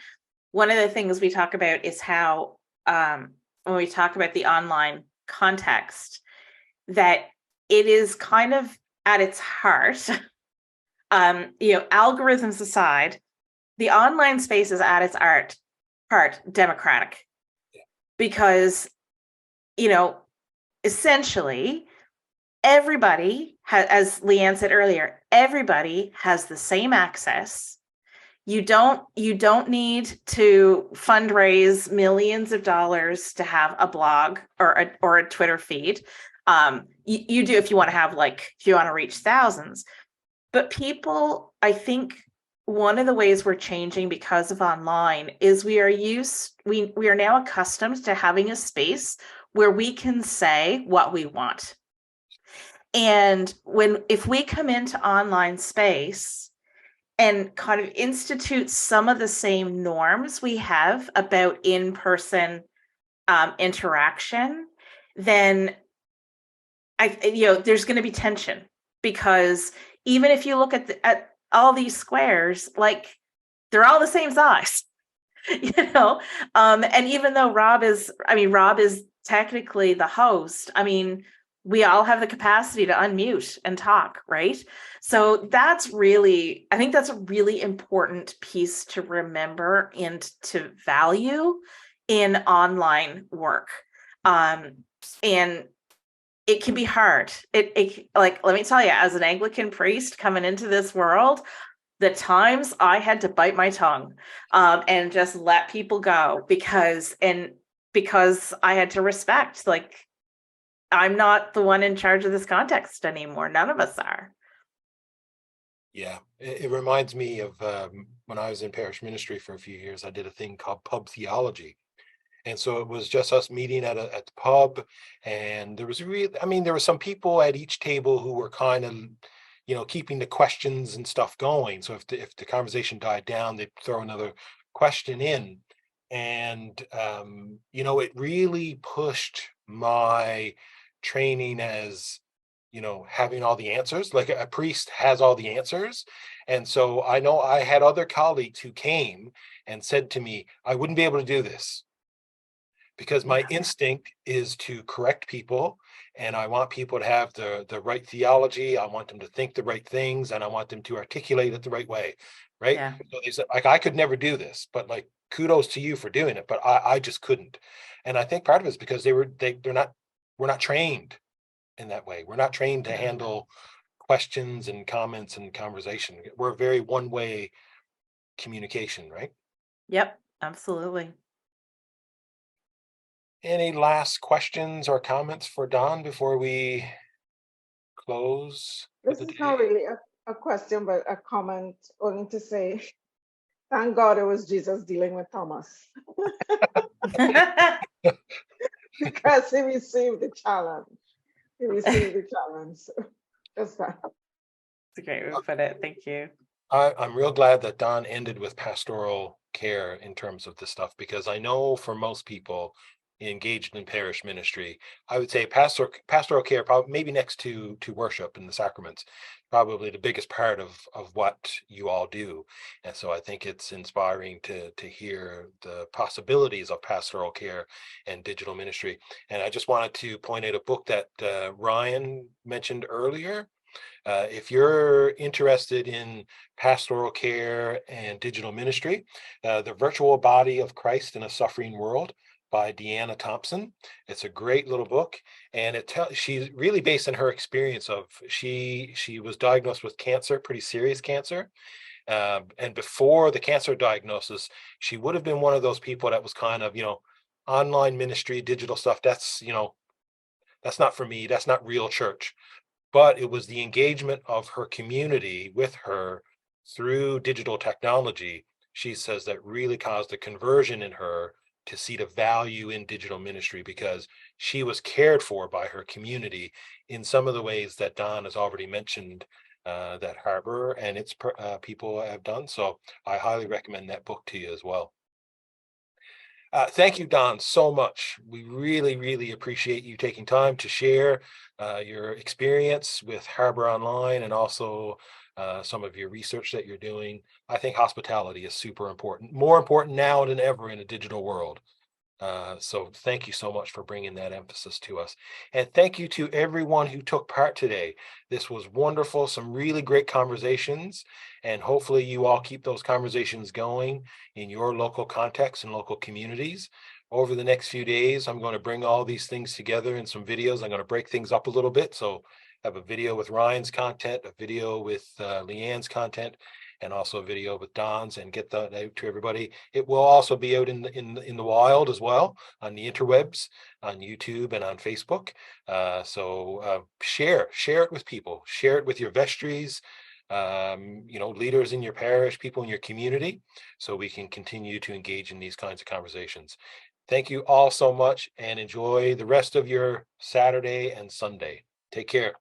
one of the things we talk about is how when we talk about the online context, that it is kind of at its heart, algorithms aside, the online space is at its heart democratic, because essentially everybody has, as Leanne said earlier, everybody has the same access. You don't need to fundraise millions of dollars to have a blog or a Twitter feed. You do if you want to have if you want to reach thousands. But people, I think one of the ways we're changing because of online is we are now accustomed to having a space where we can say what we want. And if we come into online space and kind of institute some of the same norms we have about in-person interaction, then there's going to be tension, because even if you look at all these squares, they're all the same size, and even though Rob is technically the host, we all have the capacity to unmute and talk, right? So I think that's a really important piece to remember and to value in online work. And it can be hard. It let me tell you, as an Anglican priest coming into this world, the times I had to bite my tongue and just let people go because I had to respect, I'm not the one in charge of this context anymore. None of us are. Yeah, it reminds me of when I was in parish ministry for a few years. I did a thing called pub theology. And so it was just us meeting at the pub, and there were some people at each table who were kind of, keeping the questions and stuff going. So if the conversation died down, they'd throw another question in, and it really pushed my training as having all the answers. Like a priest has all the answers, and so I know I had other colleagues who came and said to me, "I wouldn't be able to do this." Because my instinct is to correct people, and I want people to have the right theology. I want them to think the right things, and I want them to articulate it the right way, right? Yeah. So they said, I could never do this, but kudos to you for doing it, but I just couldn't. And I think part of it is because we're not trained in that way. We're not trained to handle questions and comments and conversation. We're very one-way communication, right? Yep, absolutely. Any last questions or comments for Don before we close for This the is not day? really a question, but a comment, only to say, thank God it was Jesus dealing with Thomas. Because he received the challenge. He received the challenge. So just that. That's a great way to put it. Thank you. I'm real glad that Don ended with pastoral care in terms of this stuff, because I know for most people engaged in parish ministry, I would say pastoral care, probably maybe next to worship and the sacraments, probably the biggest part of what you all do. And so I think it's inspiring to hear the possibilities of pastoral care and digital ministry. And I just wanted to point out a book that Ryan mentioned earlier. If you're interested in pastoral care and digital ministry, The Virtual Body of Christ in a Suffering World by Deanna Thompson. It's a great little book, and she's really based on her experience of she was diagnosed with cancer, pretty serious cancer. And before the cancer diagnosis, she would have been one of those people that was kind of, online ministry, digital stuff. That's not for me. That's not real church. But it was the engagement of her community with her through digital technology, she says, that really caused a conversion in her to see the value in digital ministry, because she was cared for by her community in some of the ways that Don has already mentioned, that Harbor and its people have done. So I highly recommend that book to you as well. Thank you, Don, so much. We really, really appreciate you taking time to share your experience with Harbor Online, and also some of your research that you're doing. I think hospitality is super important, more important now than ever in a digital world. So thank you so much for bringing that emphasis to us. And thank you to everyone who took part today. This was wonderful, some really great conversations, and hopefully you all keep those conversations going in your local context and local communities. Over the next few days, I'm going to bring all these things together in some videos. I'm going to break things up a little bit. So have a video with Ryan's content, a video with Leanne's content, and also a video with Don's, and get that out to everybody. It will also be out in the wild as well, on the interwebs, on YouTube and on Facebook. So share it with people, share it with your vestries, leaders in your parish, people in your community, so we can continue to engage in these kinds of conversations. Thank you all so much, and enjoy the rest of your Saturday and Sunday. Take care.